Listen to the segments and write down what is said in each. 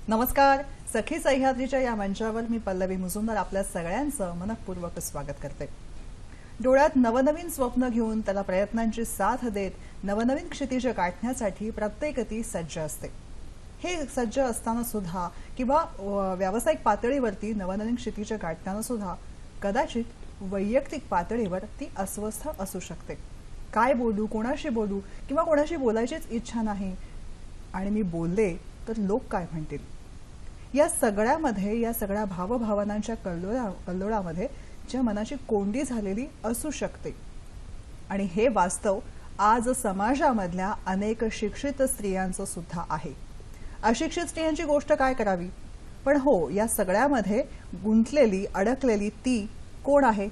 नमस्कार. सखी सह्याद्रीच्या या मंचावर मी पल्लवी मुजुमदार आपल्या सगळ्यांचं मनपूर्वक स्वागत करते. डोळ्यात नवनवीन स्वप्न घेऊन त्याला प्रयत्नांची साथ देत नवनवीन क्षितिज गाठण्यासाठी प्रत्येकती सज्ज असते. हे सज्ज असताना सुद्धा किंवा व्यावसायिक पातळीवरती नवनवीन क्षितिज गाठताना सुद्धा कदाचित वैयक्तिक पातळीवर ती अस्वस्थ असू शकते. काय बोलू, कोणाशी बोलू किंवा कोणाशी बोलायचीच इच्छा नाही आणि मी बोलले तर लोक काय म्हणतील, या सगळ्यामध्ये या सगळ्या भावभावनांच्या कल्लोळामध्ये ज्या मनाची कोंडी झालेली असू शकते. आणि हे वास्तव आज समाजामधल्या अनेक शिक्षित स्त्रियांचं सुद्धा आहे. अशिक्षित स्त्रियांची गोष्ट काय करावी, पण हो, या सगळ्यामध्ये गुंतलेली अडकलेली ती कोण आहे?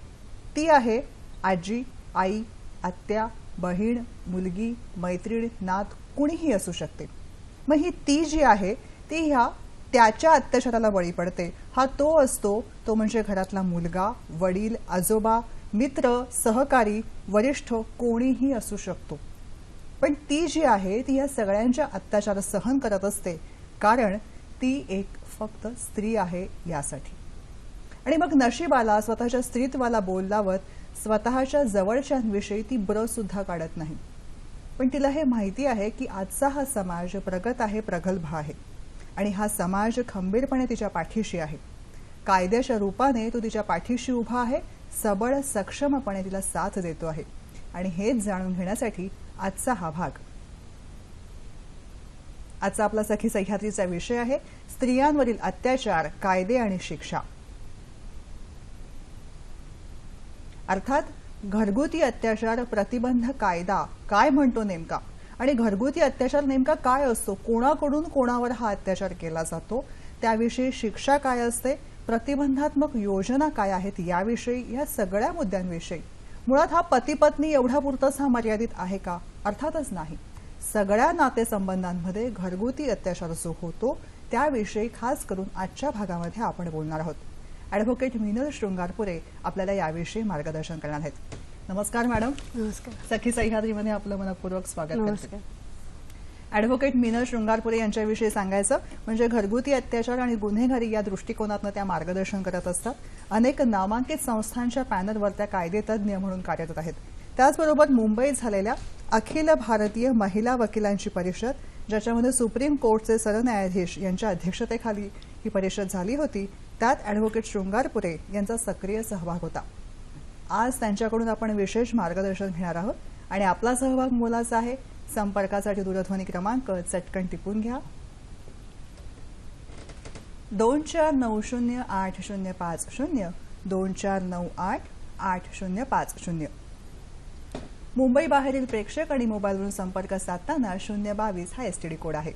ती आहे आजी, आई, आत्या, बहीण, मुलगी, मैत्रीण, नात, कुणीही असू शकते. मग ही ती जी आहे ती ह्या त्याच्या अत्याचाराला बळी पडते. हा तो असतो, तो म्हणजे घरातला मुलगा, वडील, आजोबा, मित्र, सहकारी, वरिष्ठ, कोणीही असू शकतो. पण ती जी आहे ती या सगळ्यांच्या अत्याचार सहन करत असते, कारण ती एक फक्त स्त्री आहे यासाठी. आणि मग नशिबाला स्वतःच्या स्त्रीत्वाला बोल लावत स्वतःच्या जवळच्यांविषयी ती ब्र सुद्धा काढत नाही. पण तिला हे माहिती आहे की आजचा हा समाज प्रगत आहे, प्रगल्भ आहे आणि हा समाज खंबीरपणे तिच्या पाठीशी आहे. कायद्याच्या रूपाने तो तिच्या पाठीशी उभा आहे, सबळ सक्षमपणे तिला साथ देतो आहे. आणि हेच जाणून घेण्यासाठी आजचा हा भाग. आजचा आपला सखी सह्याद्रीचा विषय आहे स्त्रियांवरील अत्याचार, कायदे आणि शिक्षा. अर्थात घरगुती अत्याचार प्रतिबंध कायदा काय म्हणतो नेमका, आणि घरगुती अत्याचार नेमका काय असतो, कोणाकडून कोणावर हा अत्याचार केला जातो, त्याविषयी शिक्षा काय असते, प्रतिबंधात्मक योजना काय आहेत, याविषयी, या सगळ्या मुद्द्यांविषयी. मुळात हा पती पत्नी एवढा पुरताच हा मर्यादित आहे का? अर्थातच नाही. सगळ्या नातेसंबंधांमध्ये घरगुती अत्याचार जो होतो त्याविषयी खास करून आजच्या भागामध्ये आपण बोलणार आहोत. ॲडव्होकेट मीनल शृंगारपुरे आपल्याला याविषयी मार्गदर्शन करणार आहेत. नमस्कार मॅडम. नमस्कार. सखी सह्याद्रीमध्ये आपलं मनपूर्वक स्वागत करते. ॲडव्होकेट मीनल शृंगारपुरे यांच्याविषयी सांगायचं म्हणजे घरगुती अत्याचार आणि गुन्हेगारी या दृष्टिकोनातून त्या मार्गदर्शन करत असतात. अनेक नामांकित संस्थांच्या पॅनलवर त्या कायदेतज्ञ म्हणून कार्यरत आहेत. त्याचबरोबर मुंबईत झालेल्या अखिल भारतीय महिला वकिलांची परिषद, ज्याच्यामध्ये सुप्रीम कोर्टचे सरन्यायाधीश यांच्या अध्यक्षतेखाली ही परिषद झाली होती, त्यात ॲडव्होकेट शृंगारपुरे यांचा सक्रिय सहभाग होता. आज त्यांच्याकडून आपण विशेष मार्गदर्शन घेणार आहोत आणि आपला सहभाग मोलाचा आहे. संपर्कासाठी दूरध्वनी क्रमांक चटकन टिपून घ्या. 24908050 24988050. मुंबई बाहेरील प्रेक्षक आणि मोबाईलवरून संपर्क साधताना 022 हा एसटीडी कोड आहे.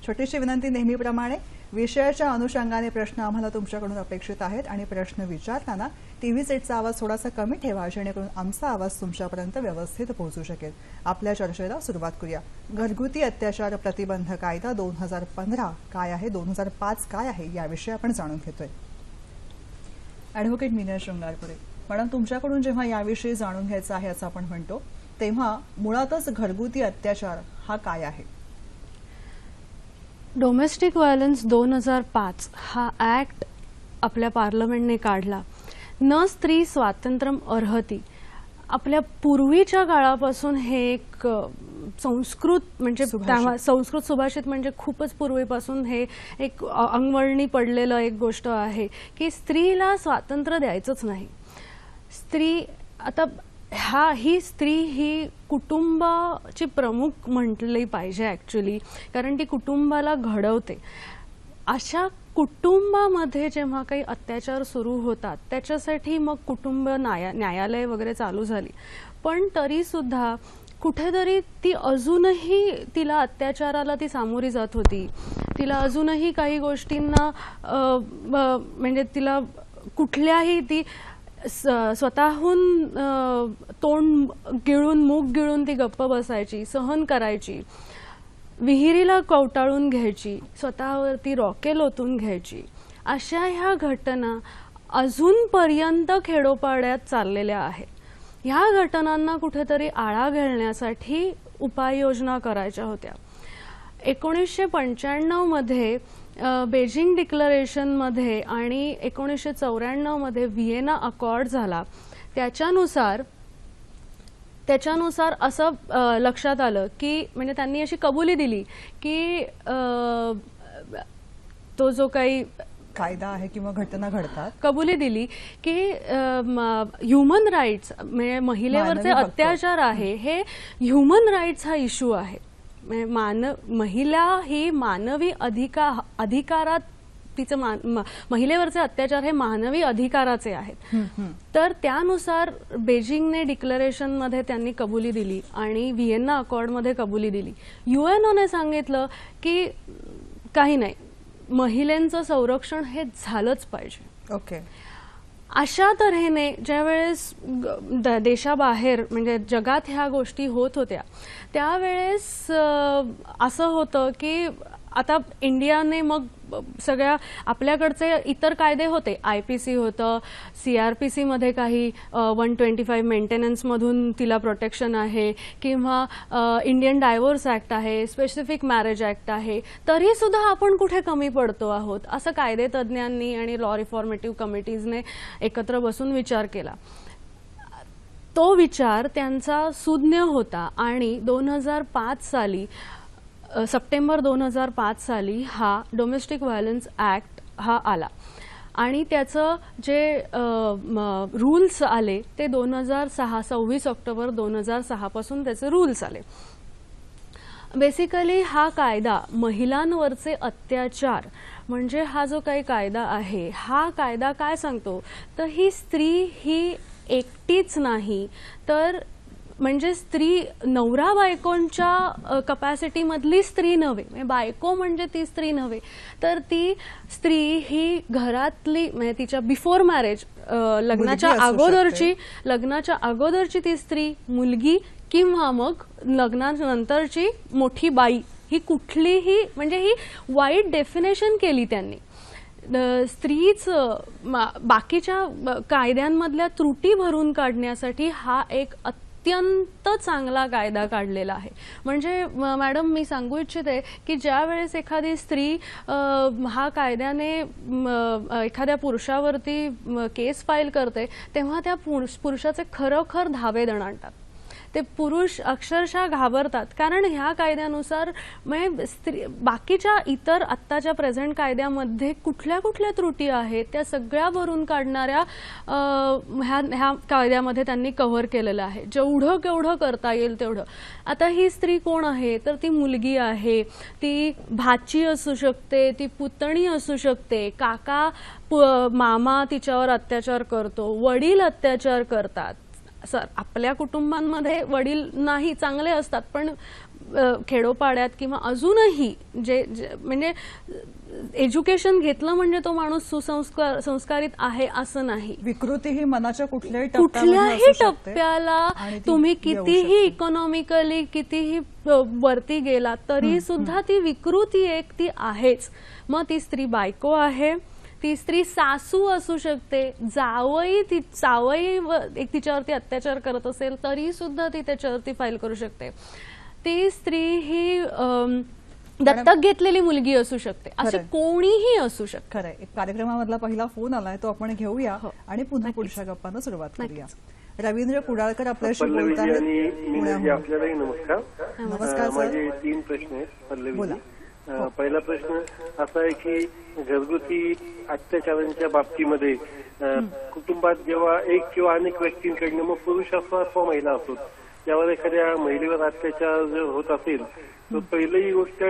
छोटीशी विनंती, नेहमीप्रमाणे विषयाच्या अनुषंगाने प्रश्न आम्हाला तुमच्याकडून अपेक्षित आहेत आणि प्रश्न विचारताना टीव्ही सेटचा आवाज थोडासा कमी ठेवा, जेणेकरून आमचा आवाज तुमच्यापर्यंत व्यवस्थित पोहोचू शकेल. आपल्या चर्चेला सुरुवात करूया. घरगुती अत्याचार प्रतिबंध कायदा 2015 काय आहे, 2005 काय आहे, याविषयी आपण जाणून घेतोय. ॲडव्होकेट मीनल शृंगारपुरे मॅडम, तुमच्याकडून जेव्हा याविषयी जाणून घ्यायचं आहे असं आपण म्हणतो, तेव्हा मुळातच घरगुती अत्याचार हा काय आहे? डोमेस्टिक व्हायलन्स 2005 हा ऍक्ट आपल्या पार्लमेंटने काढला. न स्त्री स्वातंत्र्यम अर्हती. आपल्या पूर्वीच्या काळापासून हे एक संस्कृत म्हणजे संस्कृत सुभाषित म्हणजे खूपच पूर्वीपासून हे एक अंगवळणी पडलेलं एक गोष्ट आहे की स्त्रीला स्वातंत्र्य द्यायचंच नाही. स्त्री आता ही स्त्री ही कुटुंबाची प्रमुख म्हटली पाहिजे ॲक्च्युली, कारण ती कुटुंबाला घडवते. अशा कुटुंबामध्ये जेव्हा काही अत्याचार सुरू होतात त्याच्यासाठी मग कुटुंब न्यायालय वगैरे चालू झाली, पण तरी सुद्धा कुठेतरी ती अजूनही तिला अत्याचाराला ती सामोरी जात होती. तिला अजूनही काही गोष्टींना म्हणजे तिला कुठल्याही ती स्वतःहून तोंड गिळून मूग गिळून ती गप्प बसायची, सहन करायची, विहिरीला कवटाळून घ्यायची, स्वतःवरती रॉकेल ओतून घ्यायची. अशा ह्या घटना अजूनपर्यंत खेडोपाड्यात चाललेल्या आहेत. ह्या घटनांना कुठेतरी आळा घालण्यासाठी उपाययोजना करायच्या होत्या. 1995 मध्ये बेजिंग डिक्लरेशन मध्ये आणि 1994 मध्ये व्हिएना अकॉर्ड झाला. त्याच्यानुसार असं लक्षात आलं की म्हणजे त्यांनी अशी कबुली दिली की तो जो काही कायदा आहे किंवा घटना घडतात कबुली दिली की ह्युमन राईट्स म्हणजे महिलेवरचे अत्याचार आहे हे ह्युमन राईट्स हा इश्यू आहे. महिला ही मानवी अधिकारात तिचं महिलेवरचे अत्याचार हे मानवी अधिकाराचे आहेत. तर त्यानुसार बेजिंगने डिक्लरेशन मध्ये त्यांनी कबुली दिली आणि व्हिएना अकॉर्ड मध्ये कबुली दिली. युएनओने सांगितलं की काही नाही, महिलांचं संरक्षण हे झालंच पाहिजे. ओके. अशा तऱ्हेने ज्यावेळेस देशाबाहेर म्हणजे जगात ह्या गोष्टी होत होत्या त्यावेळेस असं होतं की आता इंडियाने मग सगळ्या आपल्याकडचे इतर कायदे होते, IPC होतं, CRPC मध्ये काही 125 मेंटेनन्स मधून तिला प्रोटेक्शन आहे किंवा इंडियन डायव्होर्स ऍक्ट आहे, स्पेसिफिक मॅरेज ऍक्ट आहे, तरी सुद्धा आपण कुठे कमी पडतो आहोत असं कायदे तज्ज्ञांनी आणि लॉ रिफॉर्मेटिव्ह कमिटीजने एकत्र बसून विचार केला. तो विचार त्यांचा सुज्ञ होता आणि 2005 साली सप्टेंबर 2005 साली हा डोमेस्टिक व्हायलन्स ऍक्ट हा आला आणि त्याचं जे रूल्स आले ते 2006 26 ऑक्टोबर 2006 पासून त्याचे रूल्स आले. बेसिकली हा कायदा महिलांवरचे अत्याचार म्हणजे हा जो काही कायदा आहे हा कायदा काय सांगतो तर ही स्त्री ही एकटीच नाही तर म्हणजे स्त्री नवरा बायकोंच्या कपॅसिटी मधली स्त्री नव्हे, म्हणजे बायको म्हणजे ती स्त्री नव्हे तर ती स्त्री ही घरातली म्हणजे तिच्या बिफोर मॅरेज लग्नाच्या अगोदरची ती स्त्री, मुलगी किंवा मग लग्नानंतरची मोठी बाई ही कुठलीही म्हणजे ही वाईट डेफिनेशन केली त्यांनी. स्त्रीच बाकीच्या कायद्यांमधल्या त्रुटी भरून काढण्यासाठी हा एक अत्यंत चांगला कायदा काढलेला आहे. म्हणजे मॅडम मी सांगू इच्छिते की ज्या वेळेस एखादी स्त्री हा कायद्याने एखाद्या पुरुषावरती केस फाईल करते तेव्हा त्या पुरुषाचे खरोखर धावे दणाणतात. ते पुरुष अक्षरशः घाबरतात कारण ह्या कायद्यानुसार म्हणजे बाकीच्या इतर आत्ताच्या प्रेझेंट कायद्यामध्ये कुठल्या कुठल्या त्रुटी आहेत त्या सगळ्या भरून काढणाऱ्या ह्या कायद्यामध्ये त्यांनी कव्हर केलेलं आहे. जेवढं केवढं करता येईल तेवढं. आता ही स्त्री कोण आहे तर ती मुलगी आहे, ती भाची असू शकते, ती पुतणी असू शकते, काका मामा तिच्यावर अत्याचार करतो, वडील अत्याचार करतात. सर आपल्या कुटुंबांमध्ये वडील नाही चांगले असतात पण खेडोपाड्यात किंवा अजूनही जे म्हणजे एज्युकेशन घेतलं म्हणजे तो माणूस संस्कारित आहे असं नाही. विकृती ही मनाच्या कुठल्याही टप्प्याला तुम्ही कितीही इकॉनॉमिकली कितीही वरती गेला तरी सुद्धा ती विकृती एक ती आहेच. मग ती स्त्री बायको आहे, ती स्त्री सासू असू शकते, जावई एक तिच्यावरती अत्याचार करत असेल तरी सुद्धा ती त्याच्यावरती फाईल करू शकते. ती स्त्री ही दत्तक घेतलेली मुलगी असू शकते, असे कोणीही असू शकते. खरंय. एक कार्यक्रमामधला पहिला फोन आलाय तो आपण घेऊया आणि पुन्हा पुढच्या गप्पांना सुरुवात करूया. रवींद्र कुडाळकर आपल्याशी बोलतात. आपल्यालाही नमस्कार. नमस्कार सर. माझे 3 प्रश्न आहेत पल्लवी. पहिला प्रश्न असा आहे की घरगुती अत्याचारांच्या बाबतीमध्ये कुटुंबात जेव्हा एक किंवा अनेक व्यक्तींकडनं मग पुरुष असो अथवा महिला असो त्यावर एखाद्या महिलेवर अत्याचार जर होत असेल तर पहिली गोष्ट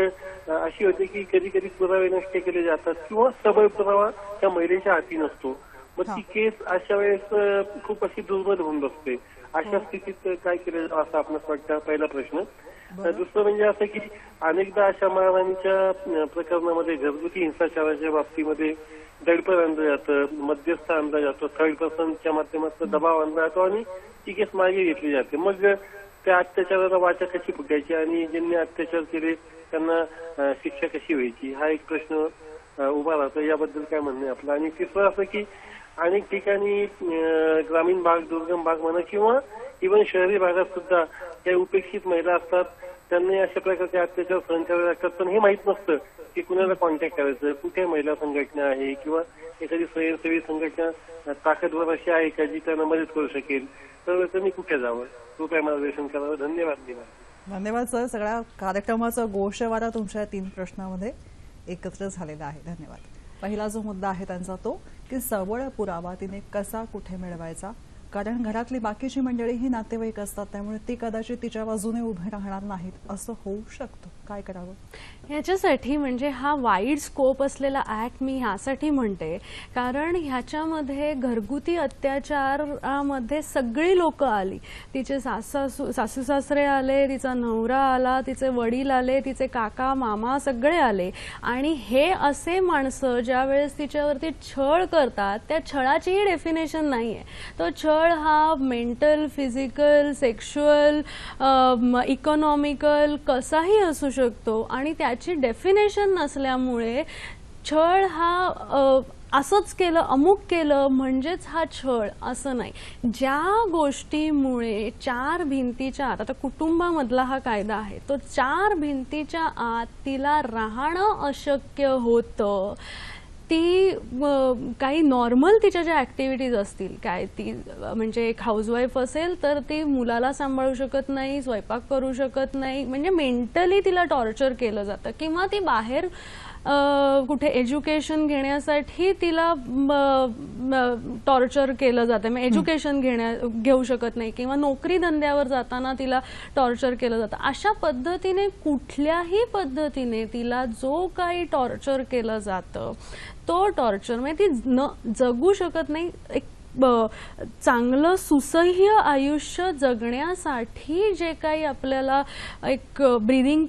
अशी होते की कधी कधी पुरावे नष्ट केले जातात किंवा सबळ पुरावा त्या महिलेच्या हाती नसतो. मग ती केस अशा वेळेस खूप अशी दुर्बल होऊन बसते. अशा स्थितीत काय केलं जातं असं आपणास वाटतं? पहिला प्रश्न. दुसरं म्हणजे असं की अनेकदा अशा मारहाणीच्या प्रकरणामध्ये घरगुती हिंसाचाराच्या बाबतीमध्ये दडपण आणलं जातं, मध्यस्थ आणला जातो, थर्ड पर्सनच्या माध्यमातून दबाव आणला जातो आणि ती केस मागे घेतली जाते. मग त्या अत्याचाराला वाचा कशी फुटायची आणि ज्यांनी अत्याचार केले त्यांना शिक्षा कशी व्हायची हा एक प्रश्न उभा राहतो. याबद्दल काय म्हणणं आहे आपलं? आणि तिसरं असं की अनेक ठिकाणी ग्रामीण भाग, दुर्गम भाग म्हणा किंवा इव्हन शहरी भागात सुद्धा काही उपेक्षित महिला असतात त्यांनी अशा प्रकारचे अत्याचार सहन करावे लागतात, पण हे माहित नसतं की कुणाला कॉन्टॅक्ट करायचं, कुठे महिला संघटना आहे किंवा एखादी स्वयंसेवी संघटना ताकदवर अशी आहे का जी त्यांना मदत करू शकेल, तर त्यांनी कुठे जावं, कृपया मार्गदर्शन करावं. धन्यवाद. धन्यवाद सर. सगळ्या कार्यक्रमाचा गोषवारा तुमच्या 3 प्रश्नामध्ये एकत्र झालेला आहे. धन्यवाद. पहिला जो मुद्दा आहे त्यांचा तो की सबळ पुरावा तिने कसा कुठे मिळवायचा, कारण घरातली बाकीची मंडळी ही नातेवाईक असतात, त्यामुळे ती कदाचित तिच्या बाजूने उभे राहणार नाहीत असं होऊ शकतं. काय करावं ह्याच्यासाठी म्हणजे हा वाईड स्कोप असलेला ऍक्ट मी ह्यासाठी म्हणते कारण ह्याच्यामध्ये घरगुती अत्याचारामध्ये सगळी लोक आली. तिचे सासू सासरे आले, तिचा नवरा आला, तिचे वडील आले, तिचे काका मामा सगळे आले. आणि हे असे माणसं ज्या वेळेस तिच्यावरती छळ करतात त्या छळाचीही डेफिनेशन नाहीये. तो छळ हा मेंटल, फिजिकल, सेक्शुअल, इकॉनॉमिकल कसाही असू शकतो आणि त्याची डेफिनेशन नसल्यामुळे छळ हा असंच केलं अमुक केलं म्हणजेच हा छळ असं नाही. ज्या गोष्टीमुळे 4 भिंतीच्या आत, आता कुटुंबामधला हा कायदा आहे, तो 4 भिंतीच्या आत तिला राहणं अशक्य होतं. ती काही नॉर्मल तिच्या ज्या ऍक्टिव्हिटीज असतील, काय ती म्हणजे एक हाऊसवाईफ असेल तर ती मुलाला सांभाळू शकत नाही, स्वयंपाक करू शकत नाही, म्हणजे मेंटली तिला टॉर्चर केलं जातं. किंवा ती बाहेर कुठे एज्युकेशन घेण्यासाठी तिला टॉर्चर केलं जातं, म्हणजे एज्युकेशन घेऊ शकत नाही, किंवा नोकरी धंद्यावर जाताना तिला टॉर्चर केलं जातं. अशा पद्धतीने कुठल्याही पद्धतीने तिला जो काही टॉर्चर केलं जातं तो टॉर्चर म्हणजे ती जगू शकत नाही. एक चांगलं सुसह्य आयुष्य जगण्यासाठी जे काही आपल्याला एक ब्रीदिंग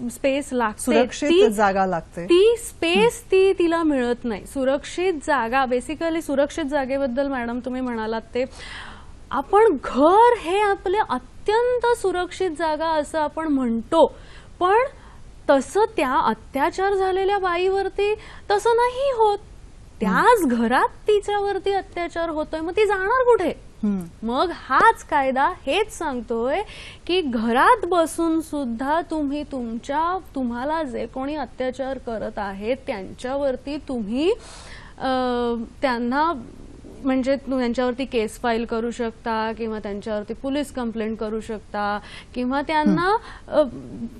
स्पेस लागते, सुरक्षित जागा लागते, ती स्पेस तिला मिळत नाही. सुरक्षित जागा, बेसिकली सुरक्षित जागेबद्दल मॅडम तुम्ही म्हणालात ते, आपण घर हे आपले अत्यंत सुरक्षित जागा असं आपण म्हणतो, पण तसं त्या अत्याचार झालेल्या बाईवरती तसं नाही होत. त्याच घरात तिच्यावरती अत्याचार होतोय, मग ती जाणार कुठे? मग हाच कायदा हेच सांगतोय की घरात बसून सुद्धा तुम्ही तुम्हाला जे कोणी अत्याचार करत आहेत त्यांच्यावरती तुम्ही त्यांना म्हणजे त्यांच्यावरती केस फाईल करू शकता किंवा त्यांच्यावरती पोलीस कंप्लेंट करू शकता किंवा त्यांना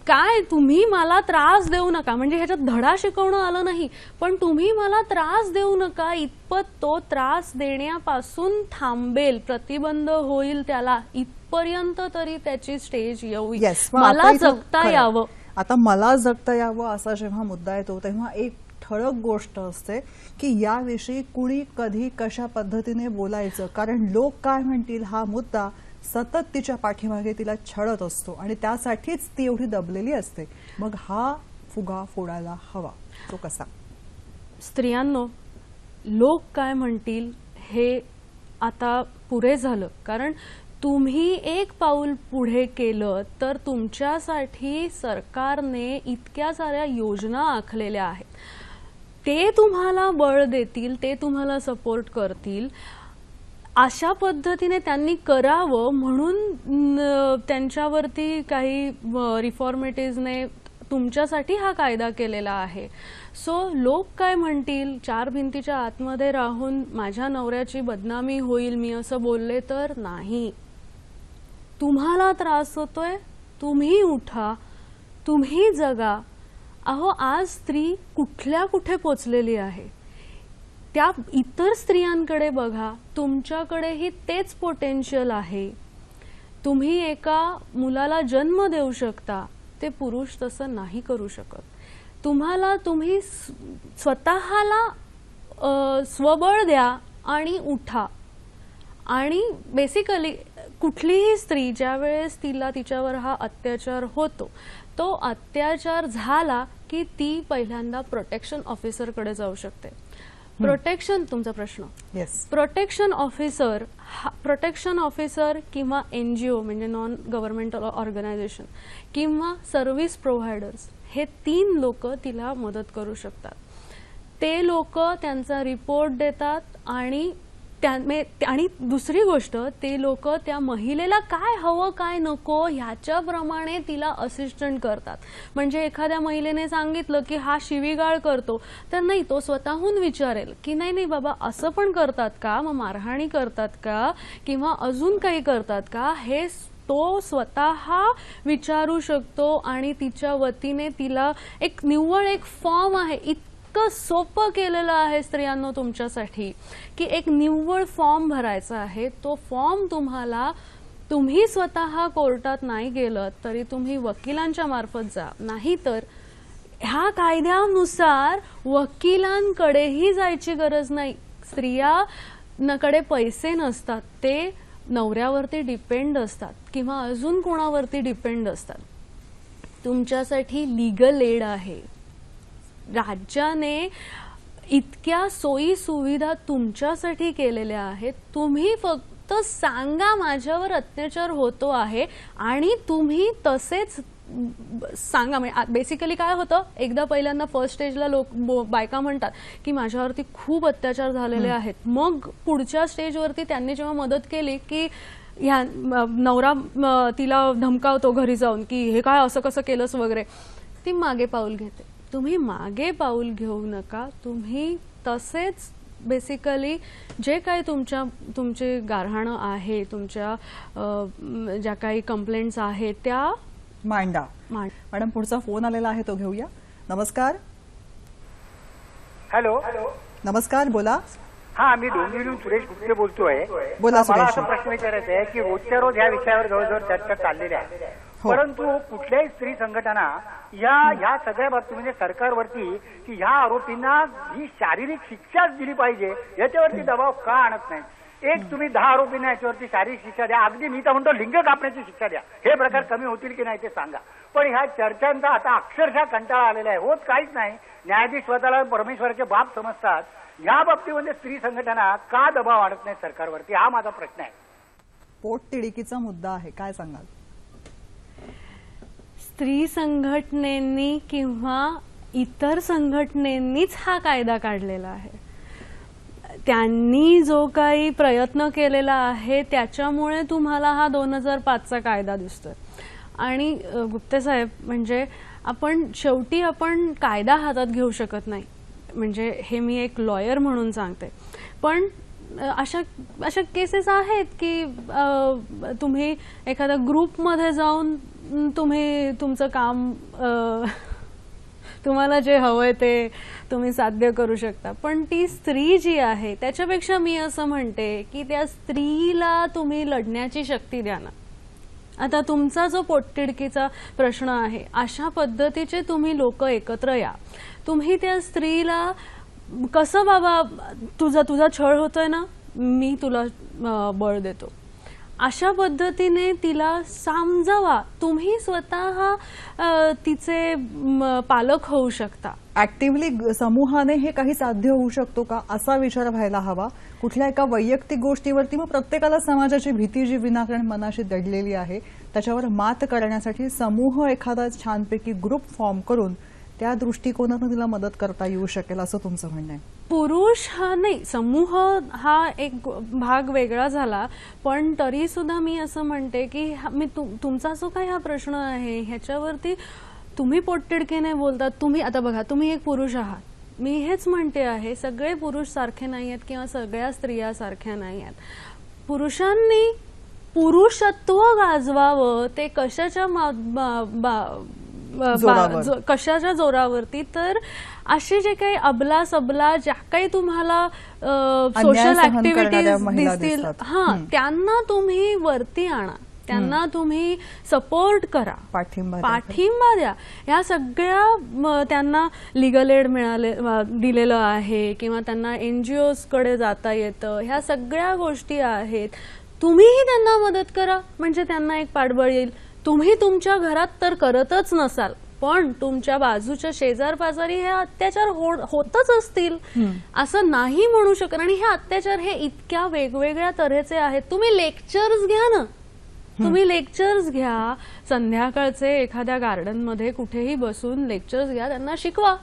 काय तुम्ही मला त्रास देऊ नका, म्हणजे ह्याच्यात धडा शिकवणं आलं नाही, पण तुम्ही मला त्रास देऊ नका इतपत तो त्रास देण्यापासून थांबेल, प्रतिबंध होईल त्याला, इथपर्यंत तरी त्याची स्टेज येऊ, मला जगता यावं. आता मला जगता यावं असा जेव्हा मुद्दा येतो तेव्हा एक ठळक गोष्ट असते की याविषयी कुणी कधी कशा पद्धतीने बोलायचं, कारण लोक काय म्हणतील हा मुद्दा सतत तिच्या पाठीमागे तिला छळत असतो आणि त्यासाठीच ती एवढी दबलेली असते. मग हा फुगा फोडायला हवा, तो कसा? स्त्रियांनो, लोक काय म्हणतील हे आता पुरे झालं, कारण तुम्ही एक पाऊल पुढे केलं तर तुमच्यासाठी सरकारने इतक्या साऱ्या योजना आखलेल्या आहेत, ते तुम्हाला बळ देतील, ते तुम्हाला सपोर्ट करतील. अशा पद्धतीने त्यांनी करावं म्हणून त्यांच्यावरती काही रिफॉर्मेटिव्हने तुमच्यासाठी हा कायदा केलेला आहे. सो लोक काय म्हणतील, 4 भिंतीच्या आतमध्ये राहून माझ्या नवऱ्याची बदनामी होईल मी असं बोलले तर नाही. तुम्हाला त्रास होतोय, तुम्ही उठा, तुम्ही जगा. अहो, आज स्त्री कुठल्या कुठे पोचलेली आहे, त्या इतर स्त्रियांकडे बघा, तुमच्याकडेही तेच पोटेन्शियल आहे. तुम्ही एका मुलाला जन्म देऊ शकता, ते पुरुष तसं नाही करू शकत. तुम्ही स्वतःला स्वबळ द्या आणि उठा. आणि बेसिकली कुठलीही स्त्री ज्या वेळेस तिच्यावर हा अत्याचार होतो, तो अत्याचार झाला की ती पहिल्यांदा प्रोटेक्शन ऑफिसर कडे जाऊ शकते. प्रोटेक्शन, तुमचा प्रश्न, प्रोटेक्शन ऑफिसर किंवा NGO म्हणजे नॉन गव्हर्नमेंटल ऑर्गनायझेशन किंवा सर्व्हिस प्रोव्हायडर्स, हे 3 लोक तिला मदत करू शकतात. ते लोक त्यांचा रिपोर्ट देतात आणि आणि दुसरी गोष्ट, ते लोक त्या महिलेला काय हवं काय नको ह्याच्याप्रमाणे तिला असिस्टंट करतात. म्हणजे एखाद्या महिलेने सांगितलं की हा शिवीगाळ करतो, तर नाही, तो स्वतःहून विचारेल की नाही नाही बाबा असं पण करतात का, मग मारहाणी करतात का किंवा अजून काही करतात का, हे तो स्वतः विचारू शकतो. आणि तिच्या वतीने तिला एक निव्वळ एक फॉर्म आहे, इतकं सोपं केलेलं आहे स्त्रियांनो तुमच्यासाठी की एक निव्वळ फॉर्म भरायचा आहे. तो फॉर्म तुम्ही स्वतः कोर्टात नाही गेलं तरी तुम्ही वकिलांच्या मार्फत जा, नाहीतर ह्या कायद्यानुसार वकिलांकडेही जायची गरज नाही. स्त्रियांकडे पैसे नसतात, ते नवऱ्यावरती डिपेंड असतात किंवा अजून कोणावरती डिपेंड असतात. तुमच्यासाठी लीगल एड आहे. राज्याने इतक्या सोयी सुविधा तुमच्यासाठी केलेल्या आहेत. तुम्ही फक्त सांगा माझ्यावर अत्याचार होतो आहे आणि तुम्ही तसेच सांगा. बेसिकली काय होतं, एकदा पहिल्यांदा फर्स्ट स्टेजला बायका म्हणतात की माझ्यावरती खूप अत्याचार झालेले आहेत. मग पुढच्या स्टेजवरती त्यांनी जेव्हा मदत केली की ह्या नवरा तिला धमकावतो घरी जाऊन की हे काय असं कसं केलंस वगैरे, ती मागे पाऊल घेते. तुम्ही मागे पाऊल घेऊ नका. तुम्ही तसेच बेसिकली जे काही तुमचे गारहाणं आहे, तुमच्या ज्या काही कंप्लेंट्स आहेत त्या मांडा. मॅडम, पुढचा फोन आलेला आहे तो घेऊया. नमस्कार. हॅलो. नमस्कार, बोला. हा, मी डोंबिवलीहून सुरेश गुप्ते बोलतोय. बोला मला सुरेश. असा प्रश्न विचारायचा आहे की रोजच्या रोज या विषयावर जवळजवळ चर्चा चाललेल्या आहे, परंतु कुठल्याही स्त्री संघटना या सगळ्या बाबतीत म्हणजे सरकारवरती की ह्या आरोपींना ही शारीरिक शिक्षाच दिली पाहिजे याच्यावरती दबाव का आणत नाही. एक तुम्ही 10 आरोपींना याच्यावरती शारीरिक शिक्षा द्या, अगदी मी तर म्हणतो लिंग कापण्याची शिक्षा द्या, हे प्रकार कमी होतील की नाही ते सांगा. पण ह्या चर्चांचा आता अक्षरशः कंटाळा आलेला आहे. होत काहीच नाही. न्यायाधीश स्वतःला परमेश्वराचे बाप समजतात. या बाबतीमध्ये स्त्री संघटना का दबाव आणत नाही सरकारवरती, हा माझा प्रश्न आहे. पोटतिडकीचा मुद्दा आहे, काय सांगाल? स्त्री संघटनेनी किंवा इतर संघटनेनीच हा कायदा काढलेला आहे. त्यांनी जो काही प्रयत्न केलेला आहे त्याच्यामुळे तुम्हाला हा 2005चा कायदा दिसतोय. आणि गुप्ते साहेब, म्हणजे शेवटी आपण कायदा हातात घेऊ शकत नाही. म्हणजे हे मी एक लॉयर म्हणून सांगते. पण अशा केसेस आहेत की तुम्ही एखाद्या ग्रुपमध्ये जाऊन तुम्ही तुमचं काम तुम्हाला जे हवंय ते तुम्ही साध्य करू शकता. पण ती स्त्री जी आहे त्याच्यापेक्षा मी असं म्हणते की त्या स्त्रीला तुम्ही लढण्याची शक्ती द्या ना. आता तुमचा जो पोटतिडकीचा प्रश्न आहे, अशा पद्धतीचे तुम्ही लोक एकत्र या. तुम्ही त्या स्त्रीला कसं, बाबा तुझा छळ होतोय ना, मी तुला बळ देतो, अशा पद्धतीने तिला समजावा. तुम्ही स्वतः तिचे पालक होऊ शकता. ऍक्टिव्हली समूहाने हे काही साध्य होऊ शकतो का, असा विचार व्हायला हवा. कुठल्या एका वैयक्तिक गोष्टीवरती मग प्रत्येकाला समाजाची भीती जी विनाकारण मनाशी दडलेली आहे त्याच्यावर मात करण्यासाठी समूह एखादा छानपैकी ग्रुप फॉर्म करून त्या दृष्टिकोनातून तिला मदत करता येऊ शकेल, असं तुमचं म्हणणं आहे? पुरुष हा नाही, समूह हा एक भाग वेगळा झाला. पण तरी सुद्धा मी असं म्हणते की तुमचा जो काही हा प्रश्न आहे ह्याच्यावरती तुम्ही पोटतिडकीने बोलतात. तुम्ही आता बघा, तुम्ही एक पुरुष आहात. मी हेच म्हणते आहे, सगळे पुरुष सारखे नाही आहेत किंवा सगळ्या स्त्रिया सारख्या नाही आहेत. पुरुषांनी पुरुषत्व गाजवावं ते कशाच्या जोरावरती, तर असे जे काही अबला सबला ज्या काही तुम्हाला सोशल ऍक्टिव्हिटीज दिसतील, त्यांना तुम्ही वरती आणा, त्यांना तुम्ही सपोर्ट करा, पाठिंबा द्या. या सगळ्या त्यांना लीगल एड दिलेलं आहे किंवा त्यांना NGOs कडे जाता येतं, ह्या सगळ्या गोष्टी आहेत. तुम्हीही त्यांना मदत करा, म्हणजे त्यांना एक पाठबळ येईल. तुम्ही तुमच्या घरात तर करतच नसाल, पण तुमच्या बाजूच्या शेजार पाजारी हे अत्याचार होतच असतील असं नाही म्हणू शकत. आणि हे अत्याचार हे इतक्या वेगवेगळ्या तऱ्हेचे आहेत. तुम्ही लेक्चर्स घ्या ना, तुम्ही लेक्चर्स घ्या. संध्याकाळचे एखाद्या गार्डनमध्ये कुठेही बसून लेक्चर्स घ्या. त्यांना शिकवा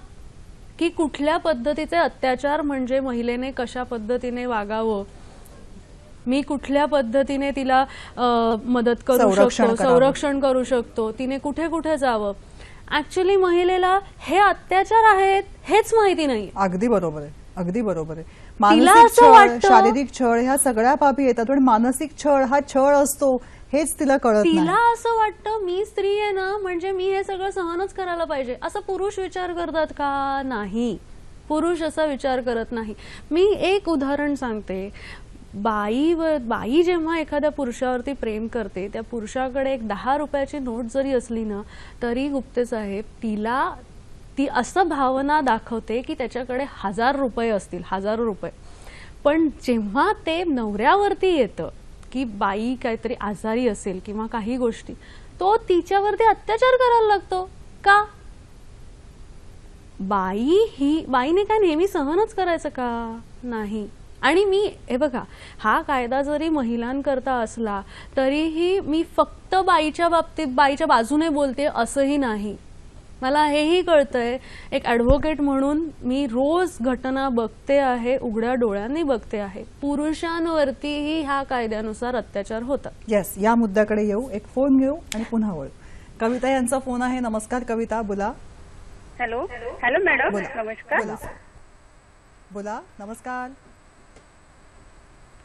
की कुठल्या पद्धतीचे अत्याचार म्हणजे महिलेने कशा पद्धतीने वागावं, मी कुठल्या पद्धतीने तिला मदत करू संरक्षण शकतो, करावं. संरक्षण करू शकतो, तिने कुठे कुठे जावं. ऍक्च्युली महिलेला हे अत्याचार आहेत हेच माहिती नाही. अगदी बरोबर आहे, अगदी बरोबर आहे. तिला मानसिक असं छळ, वाटतं- शारीरिक छळ ह्या सगळ्या बाबी येतात, पण मानसिक छळ हा छळ असतो हेच तिला कळत तिला नाही. असं वाटतं मी स्त्री आहे ना, म्हणजे मी हे सगळं सहनच करायला पाहिजे. असं पुरुष विचार करतात का? नाही, पुरुष असा विचार करत नाही. मी एक उदाहरण सांगते. बाई जेव्हा एखाद्या पुरुषावरती प्रेम करते, त्या पुरुषाकडे एक 10 रुपयाची नोट जरी असली ना, तरी गुप्ते साहेब ती असं भावना दाखवते की त्याच्याकडे 1000 रुपये असतील, 1000 रुपये. पण जेव्हा ते नवऱ्यावरती येतं की बाई काहीतरी आजारी असेल किंवा काही गोष्टी, तो तिच्यावरती अत्याचार करायला लागतो. का? बाईने काय नेहमी सहनच करायचं का? नाही. आणि हे बघा, हा कायदा जरी महिलांकरता असला तरीही मी फक्त बाईच्या बाबतीत बाईच्या बाजूने बोलते असंही नाही. मला हेही कळतंय, एक ॲडव्होकेट म्हणून मी रोज घटना बघते आहे, उघड्या डोळ्यांनी बघते आहे. पुरुषांवरतीही ह्या कायद्यानुसार अत्याचार होतात. येस, या मुद्द्याकडे येऊ, एक फोन घेऊ आणि पुन्हा वळू. कविता यांचा फोन आहे. नमस्कार कविता, बोला. हॅलो हॅलो मॅडम, बोला. नमस्कार. बोला. बोला, नमस्कार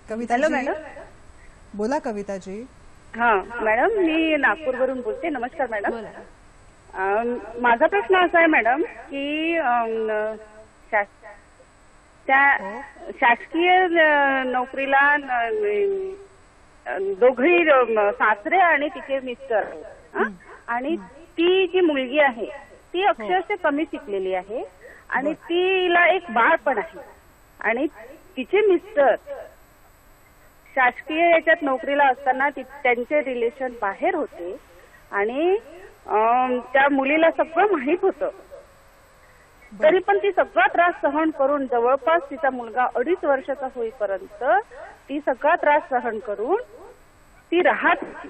कविता. Hello madam. बोला कविताजी. हा मॅडम, मी नागपूरवरून बोलते. नमस्कार मॅडम. माझा प्रश्न असा आहे मॅडम की त्या शासकीय नोकरीला दोघही सासरे आणि तिचे मिस्टर, आणि ती जी मुलगी आहे ती अक्षरशः कमी शिकलेली आहे आणि तिला एक बाळ पण आहे, आणि तिचे मिस्टर शासकीय याच्यात नोकरीला असताना त्यांचे रिलेशन बाहेर होते आणि त्या मुलीला सगळं माहित होतं. तरी पण ती सगळा त्रास सहन करून जवळपास तिचा मुलगा 2.5 वर्षाचा होईपर्यंत ती सगळा त्रास सहन करून ती राहत होती.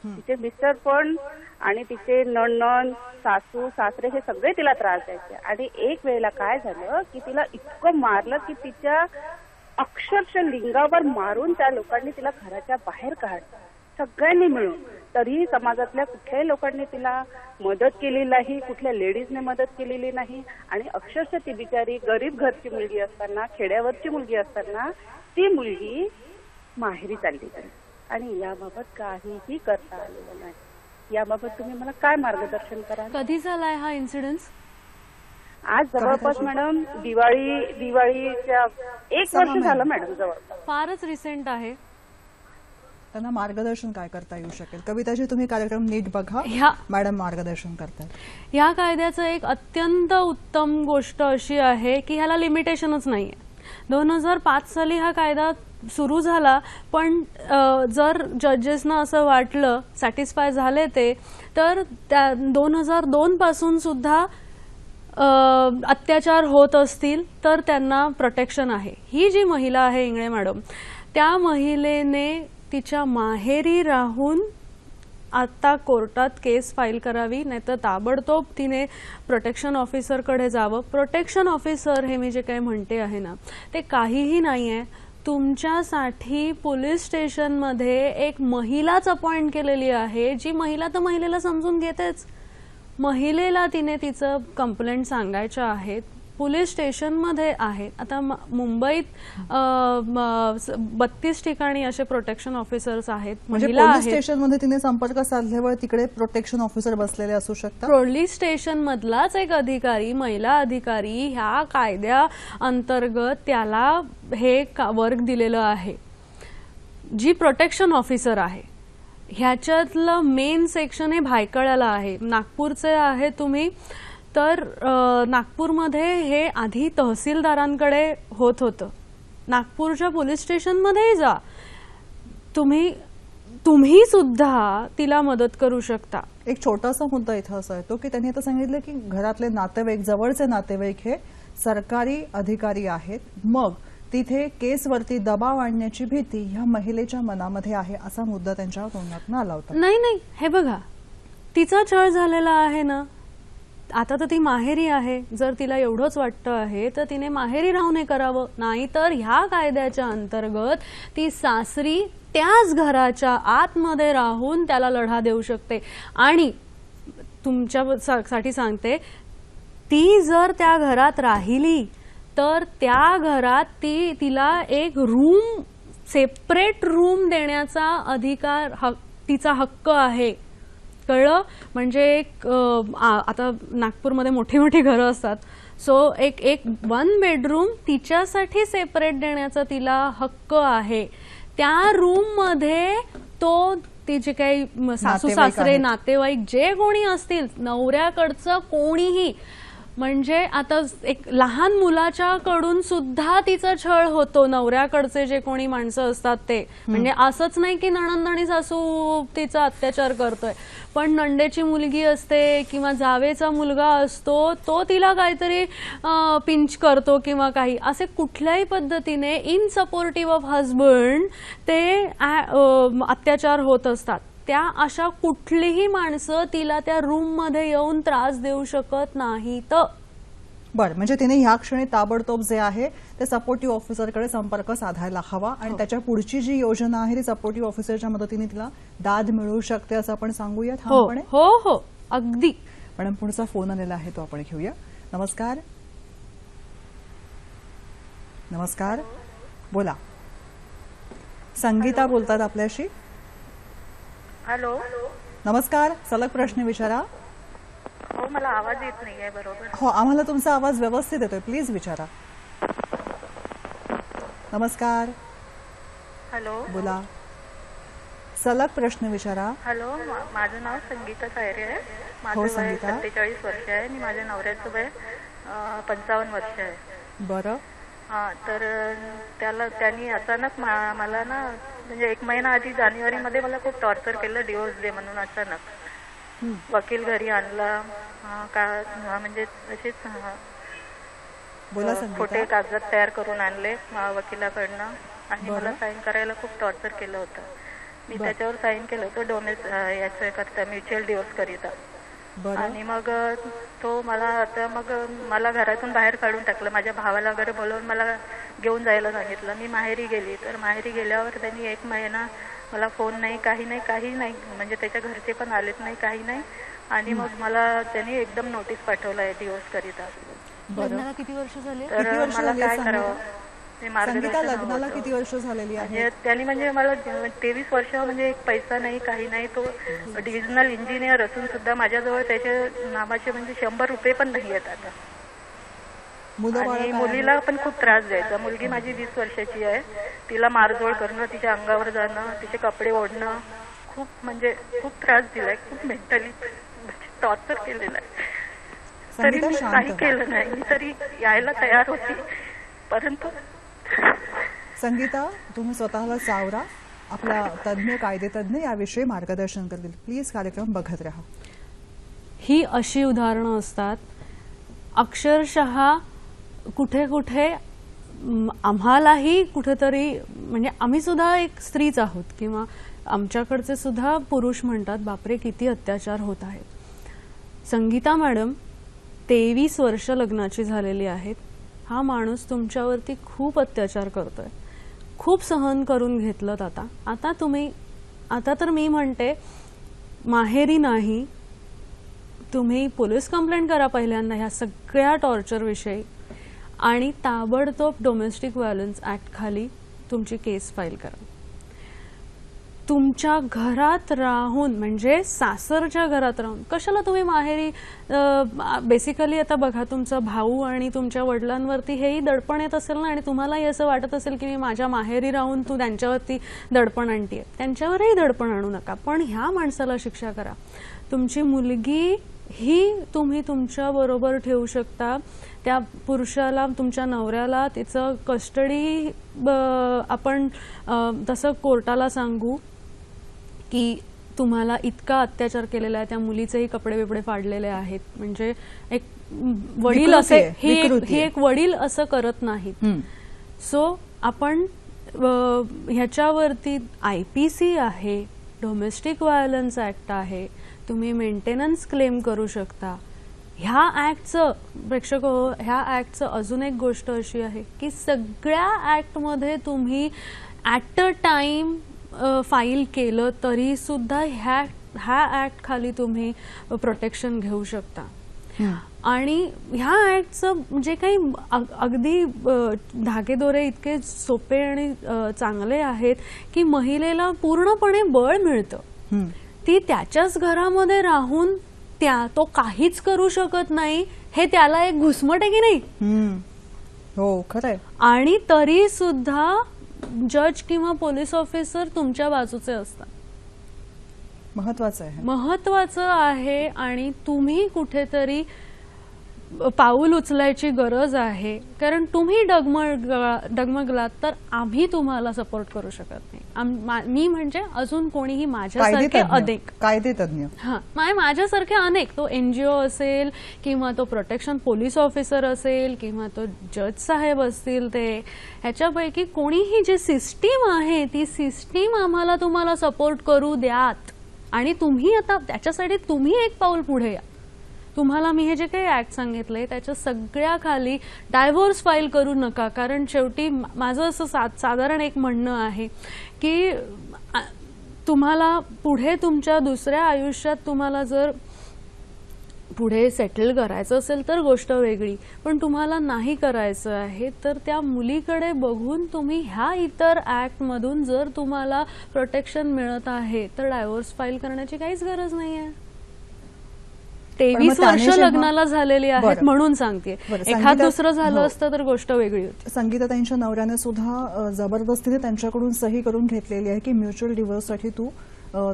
तिचे मिस्टर पण आणि तिचे नणंद, सासू सासरे हे सगळे तिला त्रास द्यायचे. आणि एक वेळेला काय झालं की तिला इतकं मारलं की तिच्या अक्षरशः लिंगावर मारून त्या लोकांनी तिला घराच्या बाहेर काढलं, सगळ्यांनी मिळून. तरीही समाजातल्या कुठल्याही लोकांनी तिला मदत केली नाही, कुठल्या लेडीजने मदत केलेली नाही. आणि अक्षरशः ती बिचारी गरीब घरची मुलगी असताना, खेड्यावरची मुलगी असताना ती मुलगी माहेरी चालली गेली आणि याबाबत काहीही करता आलेलं नाही. याबाबत तुम्ही मला काय मार्गदर्शन कराल? कधी झालाय हा इन्सिडेन्स? आज जवळपास मॅडम दिवाळीच्या 1 वर्ष झालं मॅडम, जवळपास. फारच रिसेंट आहे. त्यांना मार्गदर्शन काय करता येऊ शकेल? कविताजी, तुम्ही कार्यक्रम नीट बघा, मॅडम मार्गदर्शन करतात. या कायद्याचं एक अत्यंत उत्तम गोष्ट अशी आहे की ह्याला लिमिटेशनच नाहीये. 2005 साली हा कायदा सुरू झाला, पण जर जजेसना असं वाटलं, सॅटिस्फाय झाले ते, तर 2002 पासून सुद्धा अत्याचार होत असतील तर त्यांना प्रोटेक्शन आहे. ही जी महिला आहे इंगळे मॅडम, त्या महिलेने तिच्या माहेरी राहून आता कोर्टात केस फाईल करावी, नाहीतर ताबडतोब तिने प्रोटेक्शन ऑफिसरकडे जावं. प्रोटेक्शन ऑफिसर हे मी जे काही म्हणते आहे ना, ते काहीही नाहीये. तुमच्यासाठी पोलीस स्टेशनमध्ये एक महिलाच अपॉइंट केलेली आहे, जी महिला तर महिलेला समजून घेतेच. महिलेला तिने तिचं कंप्लेंट सांगायच्या आहेत, पोलीस स्टेशनमध्ये आहेत. आता मुंबईत 32 ठिकाणी असे प्रोटेक्शन ऑफिसर्स आहेत, म्हणजे महिला पोलीस आहेत. स्टेशनमध्ये तिने संपर्क साधल्यावर तिकडे प्रोटेक्शन ऑफिसर बसलेले असू शकतात. पोलीस स्टेशन मधलाच एक अधिकारी, महिला अधिकारी, ह्या कायद्या अंतर्गत त्याला हे वर्क दिलेलं आहे, जी प्रोटेक्शन ऑफिसर आहे. ह्याच्यातलं मेन सेक्शन हे भायखळ्याला आहे. नागपूरचे आहे तुम्ही, तर नागपूरमध्ये हे आधी तहसीलदारांकडे होत होतं. नागपूरच्या पोलीस स्टेशनमध्येही जा, तुम्ही सुद्धा तिला मदत करू शकता. एक छोटासा मुद्दा इथं असा येतो की त्यांनी आता सांगितलं की घरातले नातेवाईक, जवळचे नातेवाईक हे सरकारी अधिकारी आहेत, मग तिथे केसवरती दबाव आणण्याची भीती ह्या महिलेच्या मनामध्ये आहे, असा मुद्दा त्यांच्या तोंडातून आला होता. नाही, हे बघा, तिचा छळ झालेला आहे ना, आता तर ती माहेरी आहे, जर तिला एवढंच वाटतं आहे तर तिने माहेरी राहून हे करावं, नाहीतर ह्या कायद्याच्या अंतर्गत ती सासरी त्याच घराच्या आतमध्ये राहून त्याला लढा देऊ शकते. आणि तुमच्यासाठी सांगते, ती जर त्या घरात राहिली तर त्या घरात तिला एक रूम, सेपरेट रूम देण्याचा अधिकार, तिचा हक्क आहे. कळलं? म्हणजे एक आता नागपूरमध्ये मोठी मोठी घरं असतात, सो एक 1 बेडरूम तिच्यासाठी सेपरेट देण्याचा तिला हक्क आहे. त्या रूम मध्ये ती जे काही सासू सासरे नातेवाईक जे कोणी असतील, नवऱ्याकडचं कोणीही, म्हणजे आता एक लहान मुलाच्या कडून सुद्धा तिचा छळ होतो, नवऱ्याकडचे जे कोणी माणसं असतात ते. म्हणजे असंच नाही की नणंद आणि सासू तिचा अत्याचार करतोय, पण नंडेची मुलगी असते किंवा जावेचा मुलगा असतो, तो तिला काहीतरी पिंच करतो किंवा काही असे कुठल्याही पद्धतीने इन सपोर्टिव्ह ऑफ हजबंड ते अत्याचार होत असतात. त्या अशा कुठलीही माणसं तिला त्या रूम मध्ये येऊन त्रास देऊ शकत नाहीत. बरं, म्हणजे तिने ह्या क्षणी ताबडतोब जे आहे ते सपोर्टिव्ह ऑफिसरकडे संपर्क साधायला हवा आणि त्याच्या पुढची जी योजना आहे ती सपोर्टिव्ह ऑफिसरच्या मदतीने तिला दाद मिळू शकते असं आपण सांगूया ठामपणे. हो हो अगदी. मॅडम, पुढचा फोन आलेला आहे तो आपण घेऊया. नमस्कार. नमस्कार, बोला. संगीता बोलतात आपल्याशी. हॅलो. नमस्कार, सलग प्रश्न विचारा. हो, मला आवाज येत नाहीये बरोबर. हो, आम्हाला तुमचा आवाज व्यवस्थित येतोय, प्लीज विचारा. नमस्कार. हॅलो, बोला. सलग प्रश्न विचारा. हॅलो, माझं नाव संगीता सायरे आहे. माझं हो, वय संगीता. 47 वर्ष आहे आणि माझ्या नवऱ्याचं वय 55 वर्ष आहे. बरं. हा, तर त्यांनी अचानक मला ना, म्हणजे 1 महिना आधी जानेवारीमध्ये मला खूप टॉर्चर केलं, डिवोर्स दे म्हणून. अचानक वकील घरी आणला, म्हणजे असेच बोला खोटे संगीता. कागद तयार करून आणले वकिलाकडनं आणि मला साईन करायला खूप टॉर्चर केलं होतं. मी त्याच्यावर साईन केलं होतं याचं करता, म्युच्युअल डिवोर्स करिता. बरं. आणि मग तो मला घरातून बाहेर काढून टाकलं. माझ्या भावाला वगैरे बोलवून मला घेऊन जायला सांगितलं. मी माहेरी गेली, तर माहेरी गेल्यावर त्यांनी 1 महिना मला फोन नाही, काही नाही, म्हणजे त्याच्या घरचे पण आलेत नाही, काही नाही. आणि मग मला त्यांनी एकदम नोटीस पाठवलं आहे डिवोर्स करिता. लग्नाला किती वर्ष झाले? तर मला काय करावं ते संगीता, मार्गदर्शन लग्नाला हवं किती वर्ष झालेली आहे? म्हणजे त्यांनी म्हणजे मला 23 वर्ष, म्हणजे एक पैसा नाही, काही नाही. तो डिव्हिजनल इंजिनियर असून सुद्धा माझ्याजवळ त्याच्या नावाचे म्हणजे 100 रुपये पण नाही आहेत आता. आणि मुलीला पण खूप त्रास द्यायचा. मुलगी माझी 20 वर्षाची आहे. तिला मारझोड करणं, तिच्या अंगावर जाणं, तिचे कपडे ओढणं, खूप म्हणजे खूप त्रास दिलाय, खूप मेंटली टॉर्चर केलेलं आहे. तरी मी काही केलं नाही. मी तरी यायला तयार होती, परंतु संगीता, तुम्ही स्वतःला सावरा. आपला तज्ञ, कायदेतज्ञ याविषयी मार्गदर्शन करतील. प्लीज कार्यक्रम बघत राहा. ही अशी उदाहरणं असतात, अक्षरशः कुठे कुठे आम्हालाही कुठेतरी, म्हणजे आम्ही सुद्धा एक स्त्रीच आहोत किंवा आमच्याकडचे सुद्धा पुरुष म्हणतात, बापरे किती अत्याचार होत आहेत. संगीता मॅडम 23 वर्ष लग्नाची झालेली आहेत. हा माणूस तुमच्यावरती खूप अत्याचार करतोय, खूप सहन करून घेतलं. आता तर मी म्हणते, माहेरी नाही, तुम्ही पोलीस कंप्लेंट करा पहिल्यांदा ह्या सगळ्या टॉर्चर विषयी आणि ताबडतोब डोमेस्टिक व्हायलन्स ऍक्ट खाली तुमची केस फाईल करा. तुमच्या घरात राहून, म्हणजे सासरच्या घरात राहून कशाला तुम्ही माहेरी. बेसिकली आता बघा, तुमचा भाऊ आणि तुमच्या वडिलांवरती हेही दडपण येत असेल ना, आणि तुम्हालाही असं वाटत असेल की मी माझ्या माहेरी राहून तू त्यांच्यावरती दडपण आणतीये. त्यांच्यावरही दडपण आणू नका, पण ह्या माणसाला शिक्षा करा. तुमची मुलगी ही तुम्ही तुमच्या बरोबर ठेवू शकता. त्या पुरुषाला, तुमच्या नवऱ्याला तिचं कस्टडी आपण तसं कोर्टाला सांगू की तुम्हाला इतका अत्याचार केलेला आहे, त्या मुलीचेही कपडे बिपडे फाडलेले आहेत. म्हणजे एक वडील असे, ही एक वडील असं करत नाहीत. सो आपण ह्याच्यावरती IPC आहे, डोमेस्टिक व्हायलन्स ऍक्ट आहे, तुम्ही मेंटेनन्स क्लेम करू शकता. ह्या ऍक्टचं प्रेक्षक हो, ह्या ऍक्टचं अजून एक गोष्ट अशी आहे की सगळ्या ऍक्टमध्ये तुम्ही ॲट अ टाइम फाईल केलं तरी सुद्धा ह्या ऍक्ट खाली तुम्ही प्रोटेक्शन घेऊ शकता. आणि ह्या ऍक्टचं जे काही अगदी धागेदोरे इतके सोपे आणि चांगले आहेत की महिलेला पूर्णपणे बळ मिळतं. ती त्याच्याच घरामध्ये राहून तो काहीच करू शकत नाही हे त्याला एक घुसमट आहे की नाही. हो खरंय. आणि तरी सुद्धा जज किंवा पोलीस ऑफिसर तुमच्या बाजूचे असतात. महत्वाचं आहे आणि तुम्ही कुठेतरी पाऊल उचलायची गरज आहे. कारण तुम्ही डगमगलात तर आम्ही तुम्हाला सपोर्ट करू शकत नाही. मी म्हणजे अजून कोणीही माझ्यासारखे अनेक कायदेतज्ञ माझ्यासारखे अनेक, तो एनजीओ असेल किंवा तो प्रोटेक्शन पोलीस ऑफिसर असेल किंवा तो जज साहेब असतील, ते ह्याच्यापैकी कोणीही जी सिस्टीम आहे ती सिस्टीम आम्हाला तुम्हाला सपोर्ट करू द्यात. आणि तुम्ही आता त्याच्यासाठी तुम्ही एक पाऊल पुढे या. तुम्हाला मी हे जे काही ऍक्ट सांगितलंय त्याच्या सगळ्या खाली डायव्होर्स फाईल करू नका. कारण शेवटी माझं असं साधारण एक म्हणणं आहे की तुम्हाला पुढे तुमच्या दुसऱ्या आयुष्यात तुम्हाला जर पुढे सेटल करायचं असेल तर गोष्ट वेगळी, पण तुम्हाला नाही करायचं आहे तर त्या मुलीकडे बघून तुम्ही ह्या इतर ऍक्ट मधून जर तुम्हाला प्रोटेक्शन मिळत आहे तर डायव्होर्स फाईल करण्याची काहीच गरज नाहीये. 23 वर्ष लग्नाला झालेली आहेत म्हणून सांगते. एखाद दुसरं झालं असतं तर गोष्ट वेगळी होती. संगीताताईंच्या नवऱ्याने सुद्धा जबरदस्तीने त्यांच्याकडून सही करून घेतलेली आहे की म्युच्युअल डिव्होर्ससाठी तू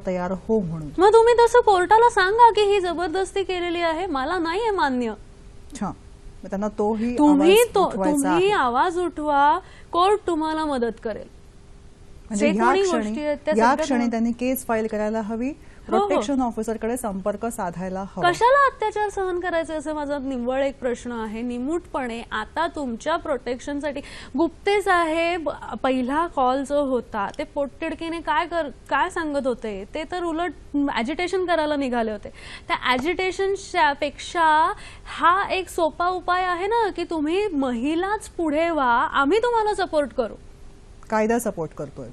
तयार हो म्हणून. मग तुम्ही तसं कोर्टाला सांगा की ही जबरदस्ती केलेली आहे, मला नाहीये मान्य. त्यांना तुम्ही आवाज उठवा, कोर्ट तुम्हाला मदत करेल. म्हणजे या क्षणी त्यांनी केस फाईल करायला हवी, प्रोटेक्शन ऑफिसरकडे संपर्क साधायला हवा. कशाला अत्याचार सहन करायचे असे माझा निव्वळ एक प्रश्न आहे. निमूटपणे आता तुमच्या प्रोटेक्शनसाठी गुप्ते साहेब पहिला कॉल जो होता ते पोटतिडकीने काय सांगत होते ते तर उलट ऍजिटेशन करायला निघाले होते. त्या ऍजिटेशनच्या पेक्षा हा एक सोपा उपाय आहे ना की तुम्ही महिलाच पुढे व्हा, आम्ही तुम्हाला सपोर्ट करू. कायदा सपोर्ट करतोय.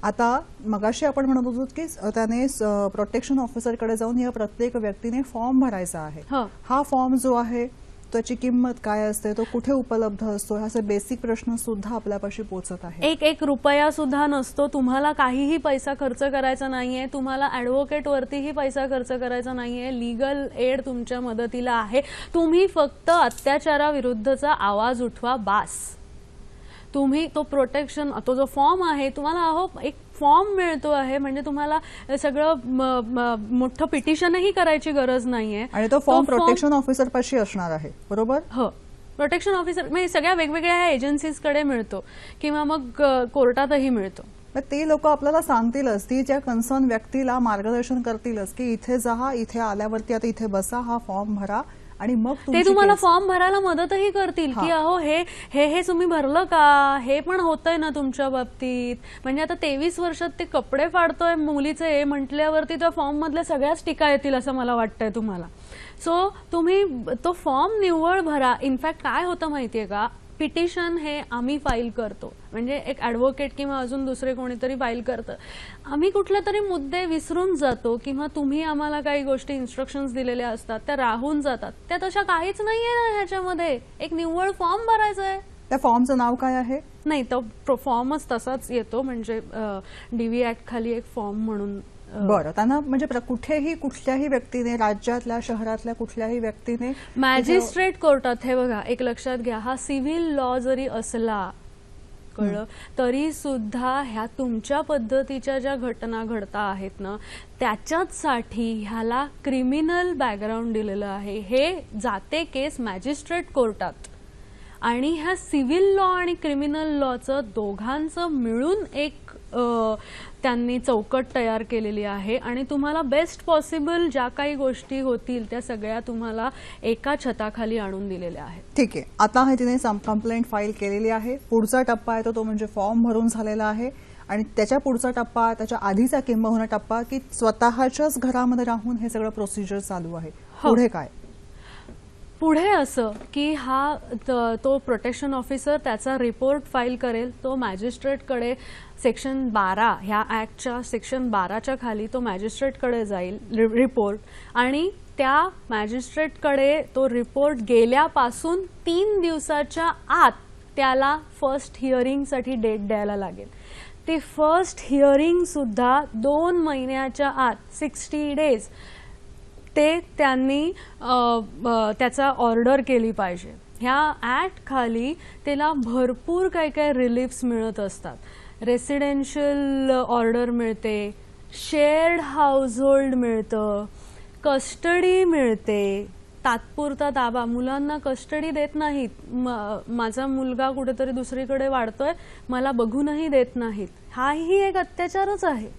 आता मगाशी आपण म्हणत होतो की त्याने प्रोटेक्शन ऑफिसरकडे जाऊन या प्रत्येक व्यक्तीने फॉर्म भरायचा आहे. हा फॉर्म जो आहे त्याची किंमत काय असते, तो कुठे उपलब्ध असतो, असे बेसिक प्रश्न सुद्धा आपल्यापाशी पोहोचत आहे. एक रुपया सुद्धा नसतो. तुम्हाला काहीही पैसा खर्च करायचा नाहीये. तुम्हाला ऍडव्होकेट वरतीही पैसा खर्च करायचा नाहीये. लीगल एड तुमच्या मदतीला आहे. तुम्ही फक्त अत्याचाराविरुद्धचा आवाज उठवा, बास. तुम्ही तो प्रोटेक्शन, तो जो फॉर्म आहे तुम्हाला एक फॉर्म मिळतो आहे म्हणजे तुम्हाला सगळं मोठं पिटिशनही करायची गरज नाहीये. आणि तो फॉर्म प्रोटेक्शन ऑफिसर पाशी असणार आहे, बरोबर? हो, प्रोटेक्शन ऑफिसर म्हणजे सगळ्या वेगवेगळ्या एजन्सीजकडे मिळतो किंवा मग कोर्टातही मिळतो. ते लोक आपल्याला सांगतीलच, ती त्या कन्सर्न व्यक्तीला मार्गदर्शन करतीलच की इथे जा, इथे आल्यावरती आता इथे बसा, हा फॉर्म भरा आणि मग ते तुम्हाला फॉर्म भरायला मदतही करतील की अहो हे तुम्ही भरलं का, हे पण होतंय ना तुमच्या बाबतीत. म्हणजे आता 23 वर्षात ते कपडे फाडतोय मुलीचे म्हटल्यावरती त्या फॉर्म मधल्या सगळ्याच टीका येतील असं मला वाटतंय तुम्हाला. सो तुम्ही तो फॉर्म निव्वळ भरा. इनफॅक्ट काय होतं माहितीये का, पिटिशन हे आम्ही फाईल करतो म्हणजे एक ऍडव्होकेट किंवा अजून दुसरे कोणीतरी फाईल करतं. आम्ही कुठले तरी मुद्दे विसरून जातो किंवा तुम्ही आम्हाला काही गोष्टी इन्स्ट्रक्शन्स दिलेल्या असतात त्या राहून जातात. त्या तशा काहीच नाहीये ना ह्याच्यामध्ये. एक निव्वळ फॉर्म भरायचा आहे. त्या फॉर्मचं नाव काय आहे? नाही, तो फॉर्मच तसाच येतो म्हणजे डीव्ही ऍक्ट खाली एक फॉर्म म्हणून. बरं, त्यांना म्हणजे कुठेही कुठल्याही व्यक्तीने, राज्यातल्या शहरातल्या कुठल्याही व्यक्तीने मॅजिस्ट्रेट कोर्टात, हे बघा एक लक्षात घ्या, हा सिव्हिल लॉ जरी असला कळलं तरी सुद्धा ह्या तुमच्या पद्धतीच्या ज्या घटना घडता आहेत ना त्याच्यासाठी ह्याला क्रिमिनल बॅकग्राऊंड दिलेलं आहे. हे जाते केस मॅजिस्ट्रेट कोर्टात आणि ह्या सिव्हिल लॉ आणि क्रिमिनल लॉचं दोघांचं मिळून एक त्यांनी चौकट तयार केलेली आहे आणि तुम्हाला बेस्ट पॉसिबल ज्या काही गोष्टी होतील त्या सगळ्या तुम्हाला एका छताखाली आणून दिलेल्या आहेत. ठीक आहे, आता हे तिने कंप्लेंट फाईल केलेली आहे. पुढचा टप्पा आहे तो म्हणजे फॉर्म भरून झालेला आहे आणि त्याच्या पुढचा टप्पा, त्याच्या आधीचा किंबहुना टप्पा की स्वतःच्याच घरामध्ये राहून हे सगळं प्रोसिजर चालू आहे. पुढे काय? पुढे असं की तो प्रोटेक्शन ऑफिसर त्याचा रिपोर्ट फाईल करेल, तो मॅजिस्ट्रेटकडे सेक्शन 12 ह्या ऍक्टच्या सेक्शन 12च्या खाली तो मॅजिस्ट्रेटकडे जाईल रिपोर्ट, आणि त्या मॅजिस्ट्रेटकडे तो रिपोर्ट गेल्यापासून 3 दिवसाच्या आत त्याला फर्स्ट हिअरिंगसाठी डेट द्यायला लागेल. ती फर्स्ट हिअरिंग सुद्धा 2 महिन्याच्या आत 60 डेज ते त्यांनी त्याचा ऑर्डर केली पाहिजे. ह्या ऍक्ट खाली त्याला भरपूर काही काही रिलीफ्स मिळत असतात. रेसिडेन्शियल ऑर्डर मिळते, शेअर्ड हाऊसहोल्ड मिळतं, कस्टडी मिळते, तात्पुरता ताबा, मुलांना कस्टडी देत नाहीत. माझा मुलगा कुठेतरी दुसरीकडे वाढतोय, मला बघूनही देत नाहीत, हाही एक अत्याचारच आहे.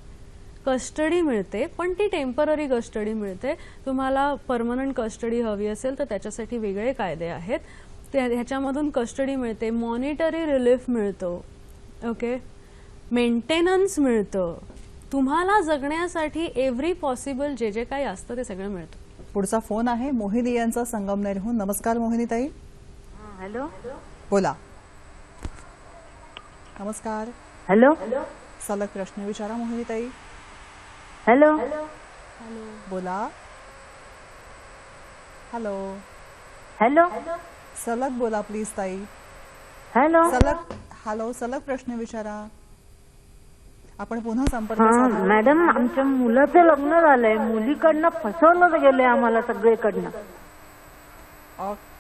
कस्टडी मिळते, पण ती टेम्पररी कस्टडी मिळते. तुम्हाला परमनंट कस्टडी हवी असेल तर त्याच्यासाठी वेगळे कायदे आहेत. ह्याच्यामधून कस्टडी मिळते, मॉनिटरी रिलीफ मिळतो, ओके, मेंटेनन्स मिळतं, तुम्हाला जगण्यासाठी एव्हरी पॉसिबल जे जे काही असतं ते सगळं मिळतं. पुढचा फोन आहे मोहिनी यांचा संगमनेरहून. नमस्कार मोहिनी ताई. हॅलो, बोला. नमस्कार. हॅलो, सलग प्रश्न विचारा मोहिनी ताई. हॅलो, बोला. हॅलो, हॅलो, सलग बोला प्लीज ताई. हॅलो. सलग प्रश्न विचारा. आपण पुन्हा संपर्क हा साधू. मॅडम, आमच्या मुलाचं लग्न झालंय, मुलीकडनं फसवलं गेलंय आम्हाला सगळीकडनं,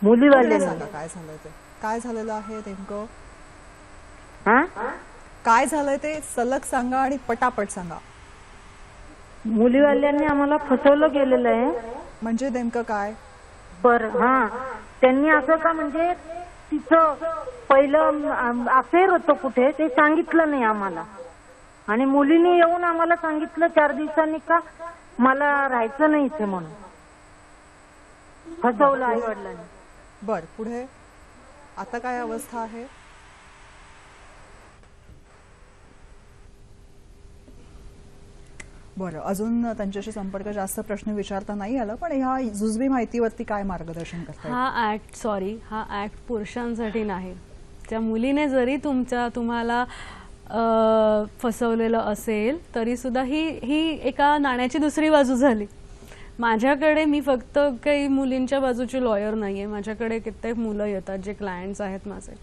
मुलीवाले. सांगा काय झालंय ते, काय झालेलं आहे नेमकं, हा काय झालंय ते सलग सांगा आणि पटापट सांगा. मुलीवाल्यांनी आम्हाला फसवलं गेलेलं आहे. म्हणजे नेमकं काय. बरं, हा त्यांनी असं का, म्हणजे तिचं पहिलं अफेअर होतं कुठे ते सांगितलं नाही आम्हाला, आणि मुलीने येऊन आम्हाला सांगितलं 4 दिवसांनी का मला राहायचं नाही इथे म्हणून. फसवलं आई वडिलांनी. बर, पुढे आता काय अवस्था आहे. बरं, अजून त्यांच्याशी संपर्क, जास्त प्रश्न विचारता नाही आला, पण ह्या जुजबी माहितीवरती काय मार्गदर्शन करता. हा ऍक्ट पुरुषांसाठी नाही. त्या मुलीने जरी तुम्हाला फसवलेलं असेल तरी सुद्धा ही एका नाण्याची दुसरी बाजू झाली. माझ्याकडे, मी फक्त काही मुलींच्या बाजूची लॉयर नाहीये, माझ्याकडे कित्येक मुलं येतात जे क्लायंट्स आहेत माझे.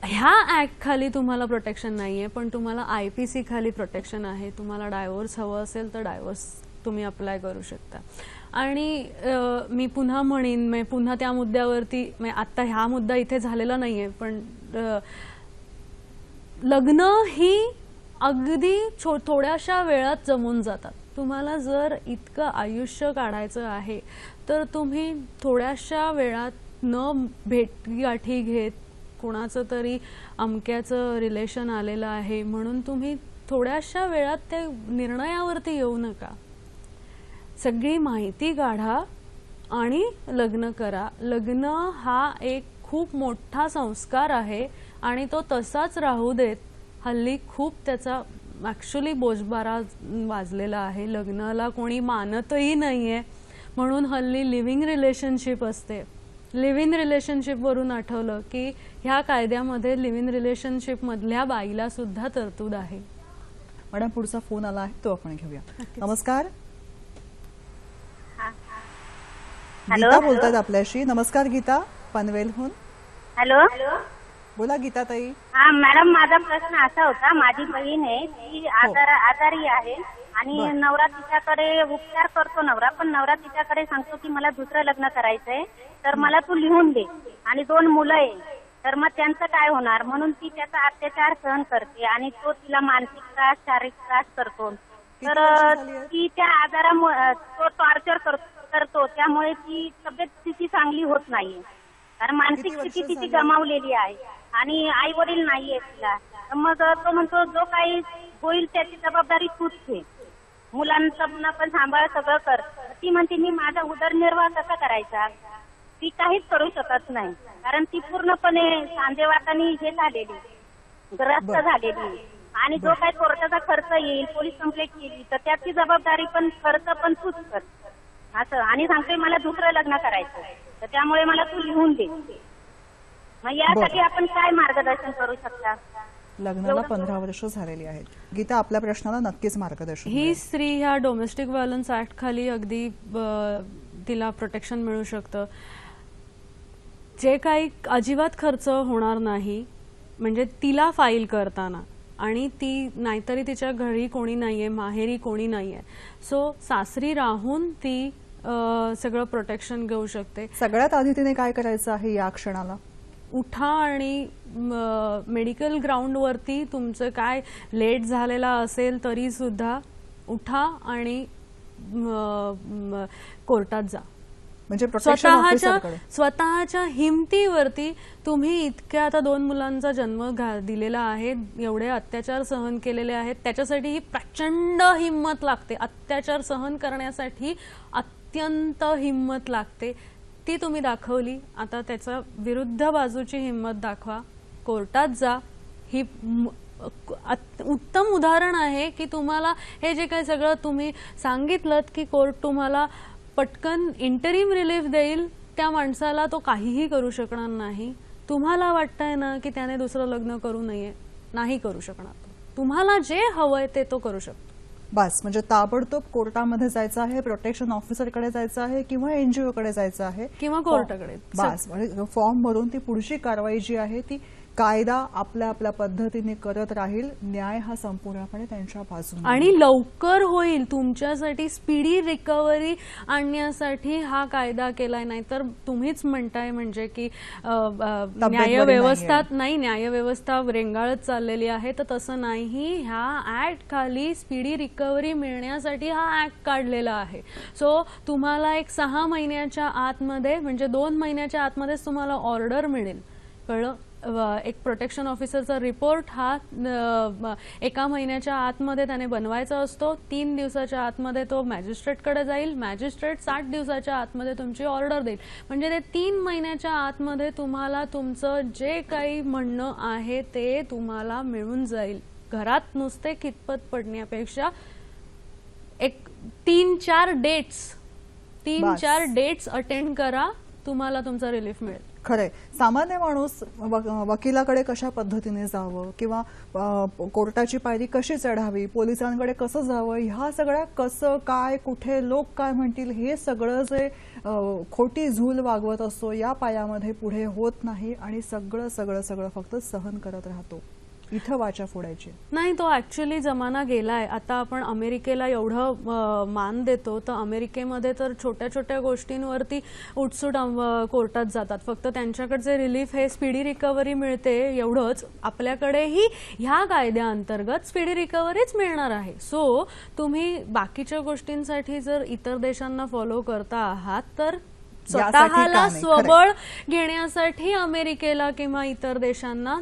ह्या ऍक्ट खाली तुम्हाला प्रोटेक्शन नाहीये, पण तुम्हाला IPC खाली प्रोटेक्शन आहे. तुम्हाला डायव्होर्स हवं असेल तर डायव्होर्स तुम्ही अप्लाय करू शकता. आणि मी पुन्हा म्हणेन, मी पुन्हा त्या मुद्द्यावरती, आता हा मुद्दा इथे झालेला नाहीये, पण लग्न ही अगदी थोड्याशा वेळात जमून जातात. तुम्हाला जर इतकं आयुष्य काढायचं आहे तर तुम्ही थोड्याशा वेळात न भेटगाठी घेत, कोणाचं तरी अमक्याचं रिलेशन आलेलं आहे म्हणून तुम्ही थोड्याशा वेळात त्या निर्णयावरती येऊ नका. सगळी माहिती काढा आणि लग्न करा. लग्न हा एक खूप मोठा संस्कार आहे आणि तो तसाच राहू देत. हल्ली खूप त्याचा ऍक्च्युली बोजबारा वाजलेला आहे. लग्नाला कोणी मानतही नाहीये, म्हणून हल्ली लिव्हिंग रिलेशनशिप असते. लिव्ह इन रिलेशनशिप वरून आठवलं की ह्या कायद्यामध्ये लिव्ह इन रिलेशनशिप मधल्या बाईला सुद्धा तरतूद आहे. मॅडम, पुढचा फोन आला आहे, तो आपण घेऊया. नमस्कार. गीता बोलतात आपल्याशी. नमस्कार गीता, पनवेलहून. हॅलो, बोला गीता ताई. हा मॅडम, माझा प्रश्न असा होता, माझी बहीण आहे, ती आजारी आहे आणि नवरा तिच्याकडे उपचार करतो नवरा, पण नवरा तिच्याकडे सांगतो की मला दुसरं लग्न करायचंय, तर मला तू लिहून दे, आणि 2 मुलं आहे, तर मग त्यांचं काय होणार, म्हणून ती त्याचा अत्याचार सहन करते आणि तो तिला मानसिक त्रास, शारीरिक त्रास करतो. तर ती त्या आजारामुळे तो टॉर्चर करतो, त्यामुळे ती तब्येत तिची चांगली होत नाहीये, कारण मानसिक स्थिती तिची गमावलेली आहे आणि आई वडील नाहीये तिला. मग तो म्हणतो जो काही होईल त्याची जबाबदारी तूच घे, मुलांचं पण सांभाळ, सगळं कर. ती म्हणते मी माझा उदरनिर्वाह कसा करायचा, ती काहीच करू शकत नाही, कारण ती पूर्णपणे सांधेवातानी हे झालेली, ग्रस्त झालेली, आणि जो काही कोर्टाचा खर्च येईल, पोलीस कंप्लेंट केली तर त्याची जबाबदारी पण खर्च पण तूच कर. असं, आणि सांगतोय मला दुसरं लग्न करायचं, तर त्यामुळे मला तू लिहून दे. मग यासाठी आपण काय मार्गदर्शन करू शकता? लग्नाला 15 वर्ष झालेली आहेत. गीता, आपल्या प्रश्नाला नक्कीच मार्गदर्शन ही स्त्री ह्या डोमेस्टिक व्हायलन्स ऍक्ट खाली अगदी तिला प्रोटेक्शन मिळू शकतं. जे काही अजिबात खर्च होणार नाही, म्हणजे तिला फाईल करताना, आणि ती नाहीतरी तिच्या घरी कोणी नाहीये, माहेरी कोणी नाहीये, सो सासरी राहून ती सगळं प्रोटेक्शन घेऊ शकते. सगळ्यात आधी तिने काय करायचं आहे या क्षणाला? उठा आणि मेडिकल ग्राउंडवरती तुमचं काय लेट झालेला असेल तरी सुद्धा उठा आणि कोर्टात जा. म्हणजे प्रोटेक्शन ऑफिसरकडे स्वतःच्या हिमतीवरती तुम्ही इतक्या आता 2 मुलांचा जन्म दिलेला आहे, एवढे अत्याचार सहन केलेले आहेत, त्याच्यासाठी ही प्रचंड हिंमत लागते. अत्याचार सहन करण्यासाठी अत्यंत हिंमत लागते, ती तुम्ही दाखवली. आता त्याचा विरुद्ध बाजूची हिंमत दाखवा, कोर्टात जा. ही उत्तम उदाहरण आहे की तुम्हाला हे जे काही सगळं तुम्ही सांगितलं की कोर्ट तुम्हाला पटकन इंटरिम रिलीफ देईल, त्या माणसाला तो काहीही करू शकणार नाही. तुम्हाला वाटतंय ना की त्याने दुसरं लग्न करू नये, नाही करू शकणार. तुम्हाला जे हवंय ते तो करू शकतो. बस, म्हणजे ताबडतोब कोर्टामध्ये जायचं आहे, प्रोटेक्शन ऑफिसरकडे जायचं आहे, किंवा एनजीओ कडे जायचं आहे, किंवा कोर्टाकडे. बस, म्हणजे फॉर्म भरून ती पुढची कारवाई जी आहे ती कायदा आपल्या आपल्या पद्धतीने करत राहील. न्याय हा संपूर्णपणे त्यांच्या बाजूने आणि लवकर होईल. तुमच्यासाठी स्पीडी रिकव्हरी आणण्यासाठी हा कायदा केलाय. नाहीतर तुम्हीच म्हणताय म्हणजे की न्यायव्यवस्था रेंगाळत चाललेली आहे, तर तसं नाही. ह्या ऍक्ट खाली स्पीडी रिकव्हरी मिळण्यासाठी हा ऍक्ट काढलेला आहे. सो तुम्हाला एक 6 महिन्याच्या आतमध्ये, म्हणजे 2 महिन्याच्या आतमध्येच तुम्हाला ऑर्डर मिळेल. कळलं? एक प्रोटेक्शन ऑफिसरचा रिपोर्ट हा 1 महिन्याच्या आतमध्ये त्याने बनवायचा असतो. 3 दिवसाच्या आतमध्ये तो मॅजिस्ट्रेटकडे जाईल. मॅजिस्ट्रेट 60 दिवसाच्या आतमध्ये तुमची ऑर्डर देईल. म्हणजे ते 3 महिन्याच्या आतमध्ये तुम्हाला तुमचं जे काही म्हणणं आहे ते तुम्हाला मिळून जाईल. घरात नुसते खितपत पडण्यापेक्षा एक 3-4 डेट्स अटेंड करा, तुम्हाला तुमचा रिलीफ मिळेल. खरंय. सामान्य माणूस वकिलाकडे कशा पद्धतीने जावं, किंवा कोर्टाची पायरी कशी चढावी, पोलिसांकडे कसं जावं, ह्या सगळ्या कसं काय, कुठे लोक काय म्हणतील, हे सगळं जे खोटी झूल वागवत असतो या पायामध्ये पुढे होत नाही, आणि सगळं सगळं सगळं फक्त सहन करत राहतो. इथं वाचा फोडायची नाही. तो ऍक्च्युअली जमाना गेलाय. आता आपण अमेरिकेला एवढं मान देतो, तर अमेरिकेमध्ये तर छोट्या छोट्या गोष्टींवरती उठसूट कोर्टात जातात. फक्त त्यांच्याकडचे रिलीफ हे स्पीडी रिकव्हरी मिळते एवढंच. आपल्याकडेही ह्या कायद्याअंतर्गत स्पीडी रिकव्हरीच मिळणार आहे. सो तुम्ही बाकीच्या गोष्टींसाठी जर इतर देशांना फॉलो करता आहात तर स्वतःला स्वबळ घेण्यासाठी अमेरिकेला किंवा इतर देशांना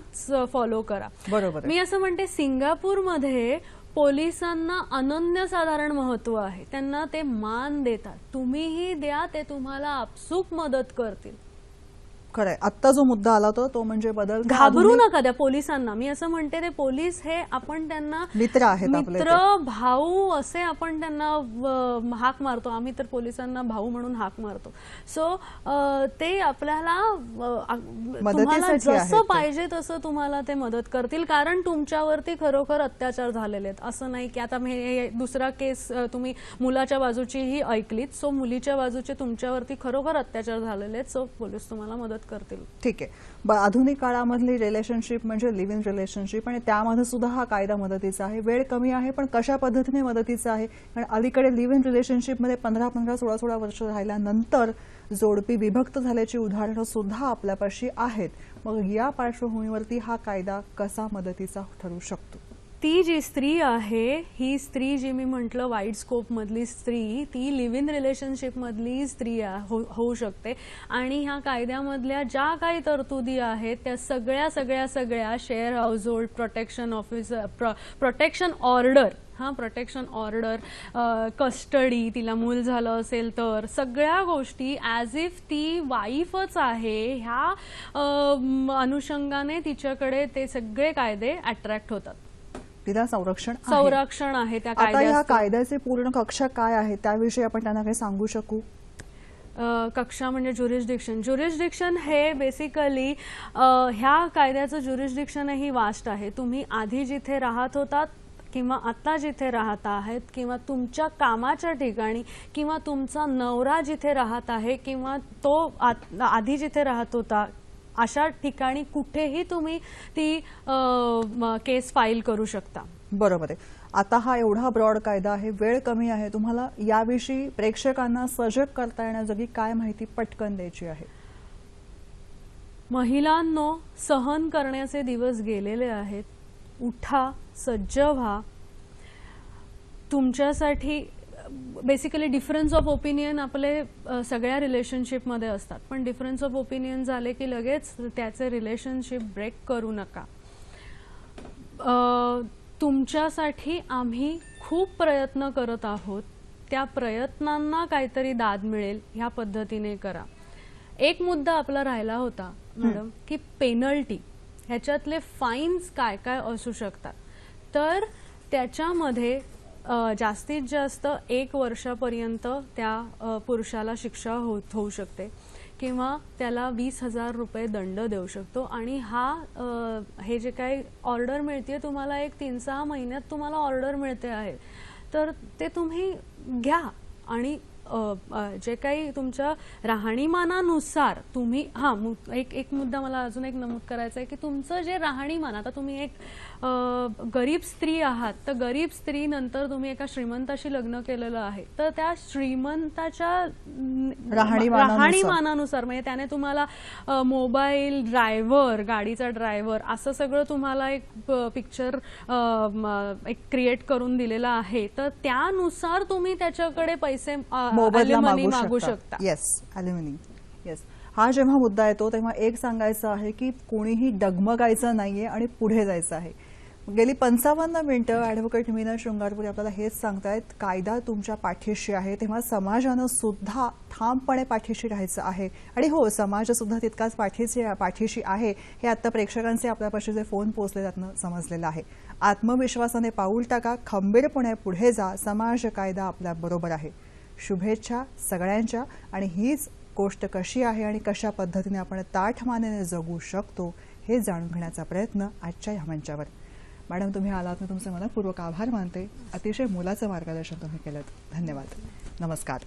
फॉलो करा. बरोबर. मी असं म्हणते, सिंगापूरमध्ये पोलिसांना अनन्यसाधारण महत्व आहे. त्यांना ते मान देतात. तुम्हीही द्या, ते तुम्हाला आपसूक मदत करतील. खरंय. आत्ता जो मुद्दा आला होता तो म्हणजे बदल. घाबरू नका त्या पोलिसांना. मी असं म्हणते, ते पोलीस हे आपण त्यांना मित्र आहेत, मित्र, भाऊ असे आपण त्यांना हाक मारतो. आम्ही तर पोलिसांना भाऊ म्हणून हाक मारतो. सो ते आपल्याला तुम्हाला जसं पाहिजे तसं तुम्हाला ते मदत करतील, कारण तुमच्यावरती खरोखर अत्याचार झालेले आहेत. असं नाही की आता दुसरा केस तुम्ही मुलाच्या बाजूचीही ऐकलीत. सो मुलीच्या बाजूचे तुमच्यावरती खरोखर अत्याचार झालेले आहेत. सो पोलीस तुम्हाला मदत करतील. ठीक आहे. आधुनिक काळामधली रिलेशनशिप म्हणजे लिव्ह इन रिलेशनशिप, आणि त्यामध्ये सुद्धा हा कायदा मदतीचा आहे. वेळ कमी आहे, पण कशा पद्धतीने मदतीचा आहे. कारण अलीकडे लिव्ह इन रिलेशनशिपमध्ये 15-15, 16-16 वर्ष राहिल्यानंतर जोडपी विभक्त झाल्याची उदाहरणं सुद्धा आपल्यापाशी आहेत. मग या पार्श्वभूमीवरती हा कायदा कसा मदतीचा ठरू शकतो? ती जी स्त्री आहे, ही स्त्री जी मी म्हटलं वाईड स्कोप मधली स्त्री, ती लिव्ह इन रिलेशनशिप मधली स्त्री होऊ शकते. आणि ह्या कायद्यामधल्या ज्या काही तरतुदी आहेत त्या सगळ्या सगळ्या सगळ्या share house hold protection officer, protection order, protection order, custody, तिला मूल झालं असेल तर सगळ्या गोष्टी ॲज इफ ती वाईफच आहे ह्या अनुषंगाने तिच्याकडे ते सगळे कायदे अट्रॅक्ट होतात. तिला संरक्षण आहे त्या आता या कायद्याचे पूर्ण कक्षा काय आहे त्याविषयी आपण त्यांना काही सांगू शकू? कक्षा म्हणजे ज्युरिस्डिक्शन हे बेसिकली ह्या कायद्याचं ज्युरिस्डिक्शनही वास्ट आहे. तुम्ही आधी जिथे राहत होतात किंवा आता जिथे राहत आहेत किंवा तुमच्या कामाच्या ठिकाणी किंवा तुमचा नवरा जिथे राहत आहे किंवा तो आधी जिथे राहत होता अशा ठिकाणी कुठेही तुम्ही ती केस फाईल करू शकता. बरोबर आहे. आता हा एवढा ब्रॉड कायदा आहे, वेळ कमी आहे, तुम्हाला याविषयी प्रेक्षकांना सजग करता येण्याजोगी काय माहिती पटकन द्यायची आहे? महिलांनो, सहन करण्याचे दिवस गेलेले आहेत. उठा, सज्ज व्हा. तुमच्यासाठी बेसिकली डिफरन्स ऑफ ओपिनियन आपले सगळ्या रिलेशनशिपमध्ये असतात, पण डिफरन्स ऑफ ओपिनियन झाले की लगेच त्याचे रिलेशनशिप ब्रेक करू नका. तुमच्यासाठी आम्ही खूप प्रयत्न करत आहोत. त्या प्रयत्नांना काहीतरी दाद मिळेल ह्या पद्धतीने करा. एक मुद्दा आपला राहिला होता मॅडम की पेनल्टी, ह्याच्यातले फाईन्स काय काय असू शकतात. तर त्याच्यामध्ये जास्तीत जास्त 1 वर्षापर्यंत त्या पुरुषाला शिक्षा होऊ शकते किंवा त्याला 20,000 रुपये दंड देऊ शकतो. आणि हे जे काही ऑर्डर मिळते तुम्हाला, एक 3-6 महिन्यात तुम्हाला ऑर्डर मिळते आहे, तर ते तुम्ही घ्या. आणि जे काही तुमच्या राहणीमानानुसार तुम्ही एक मुद्दा मला अजून एक नमूद करायचा आहे की तुमचं जे राहणीमान, आता तुम्ही एक गरीब स्त्री आहात, तर गरीब स्त्री नंतर तुम्ही एका श्रीमंताशी लग्न केलेलं आहे, तर त्या श्रीमंताच्या राहणीमानानुसार म्हणजे त्याने तुम्हाला मोबाईल, ड्रायव्हर, गाडीचा ड्रायव्हर असं सगळं तुम्हाला एक पिक्चर एक क्रिएट करून दिलेला आहे, तर त्यानुसार तुम्ही त्याच्याकडे पैसे मागू शकता. येस, अॅल्युमिनी. येस, हा जेव्हा मुद्दा येतो तेव्हा एक सांगायचं आहे की कोणीही डगमगायचं नाहीये आणि पुढे जायचं आहे. गेली 55 मिनिटं ॲडव्होकेट मीना शृंगारपुरे आपल्याला हेच सांगतायत, कायदा तुमच्या पाठीशी आहे, तेव्हा समाजानं सुद्धा ठामपणे पाठीशी राहायचं आहे. आणि हो, समाज सुद्धा तितकाच पाठीशी आहे हे आता प्रेक्षकांचे आपल्यापाशी जे फोन पोहोचले त्यातनं समजलेलं आहे. आत्मविश्वासाने पाऊल टाका, खंबीरपणे पुढे जा, समाज कायदा आपल्या बरोबर आहे. शुभेच्छा सगळ्यांच्या. आणि हीच गोष्ट कशी आहे आणि कशा पद्धतीने आपण ताठ मानेने जगू शकतो हे जाणून घेण्याचा प्रयत्न आजच्या या मंचावर. मॅडम, तुम्ही आलात, मी तुमचे मनपूर्वक आभार मानते. अतिशय मोलाचं मार्गदर्शन तुम्ही केलं. धन्यवाद. नमस्कार.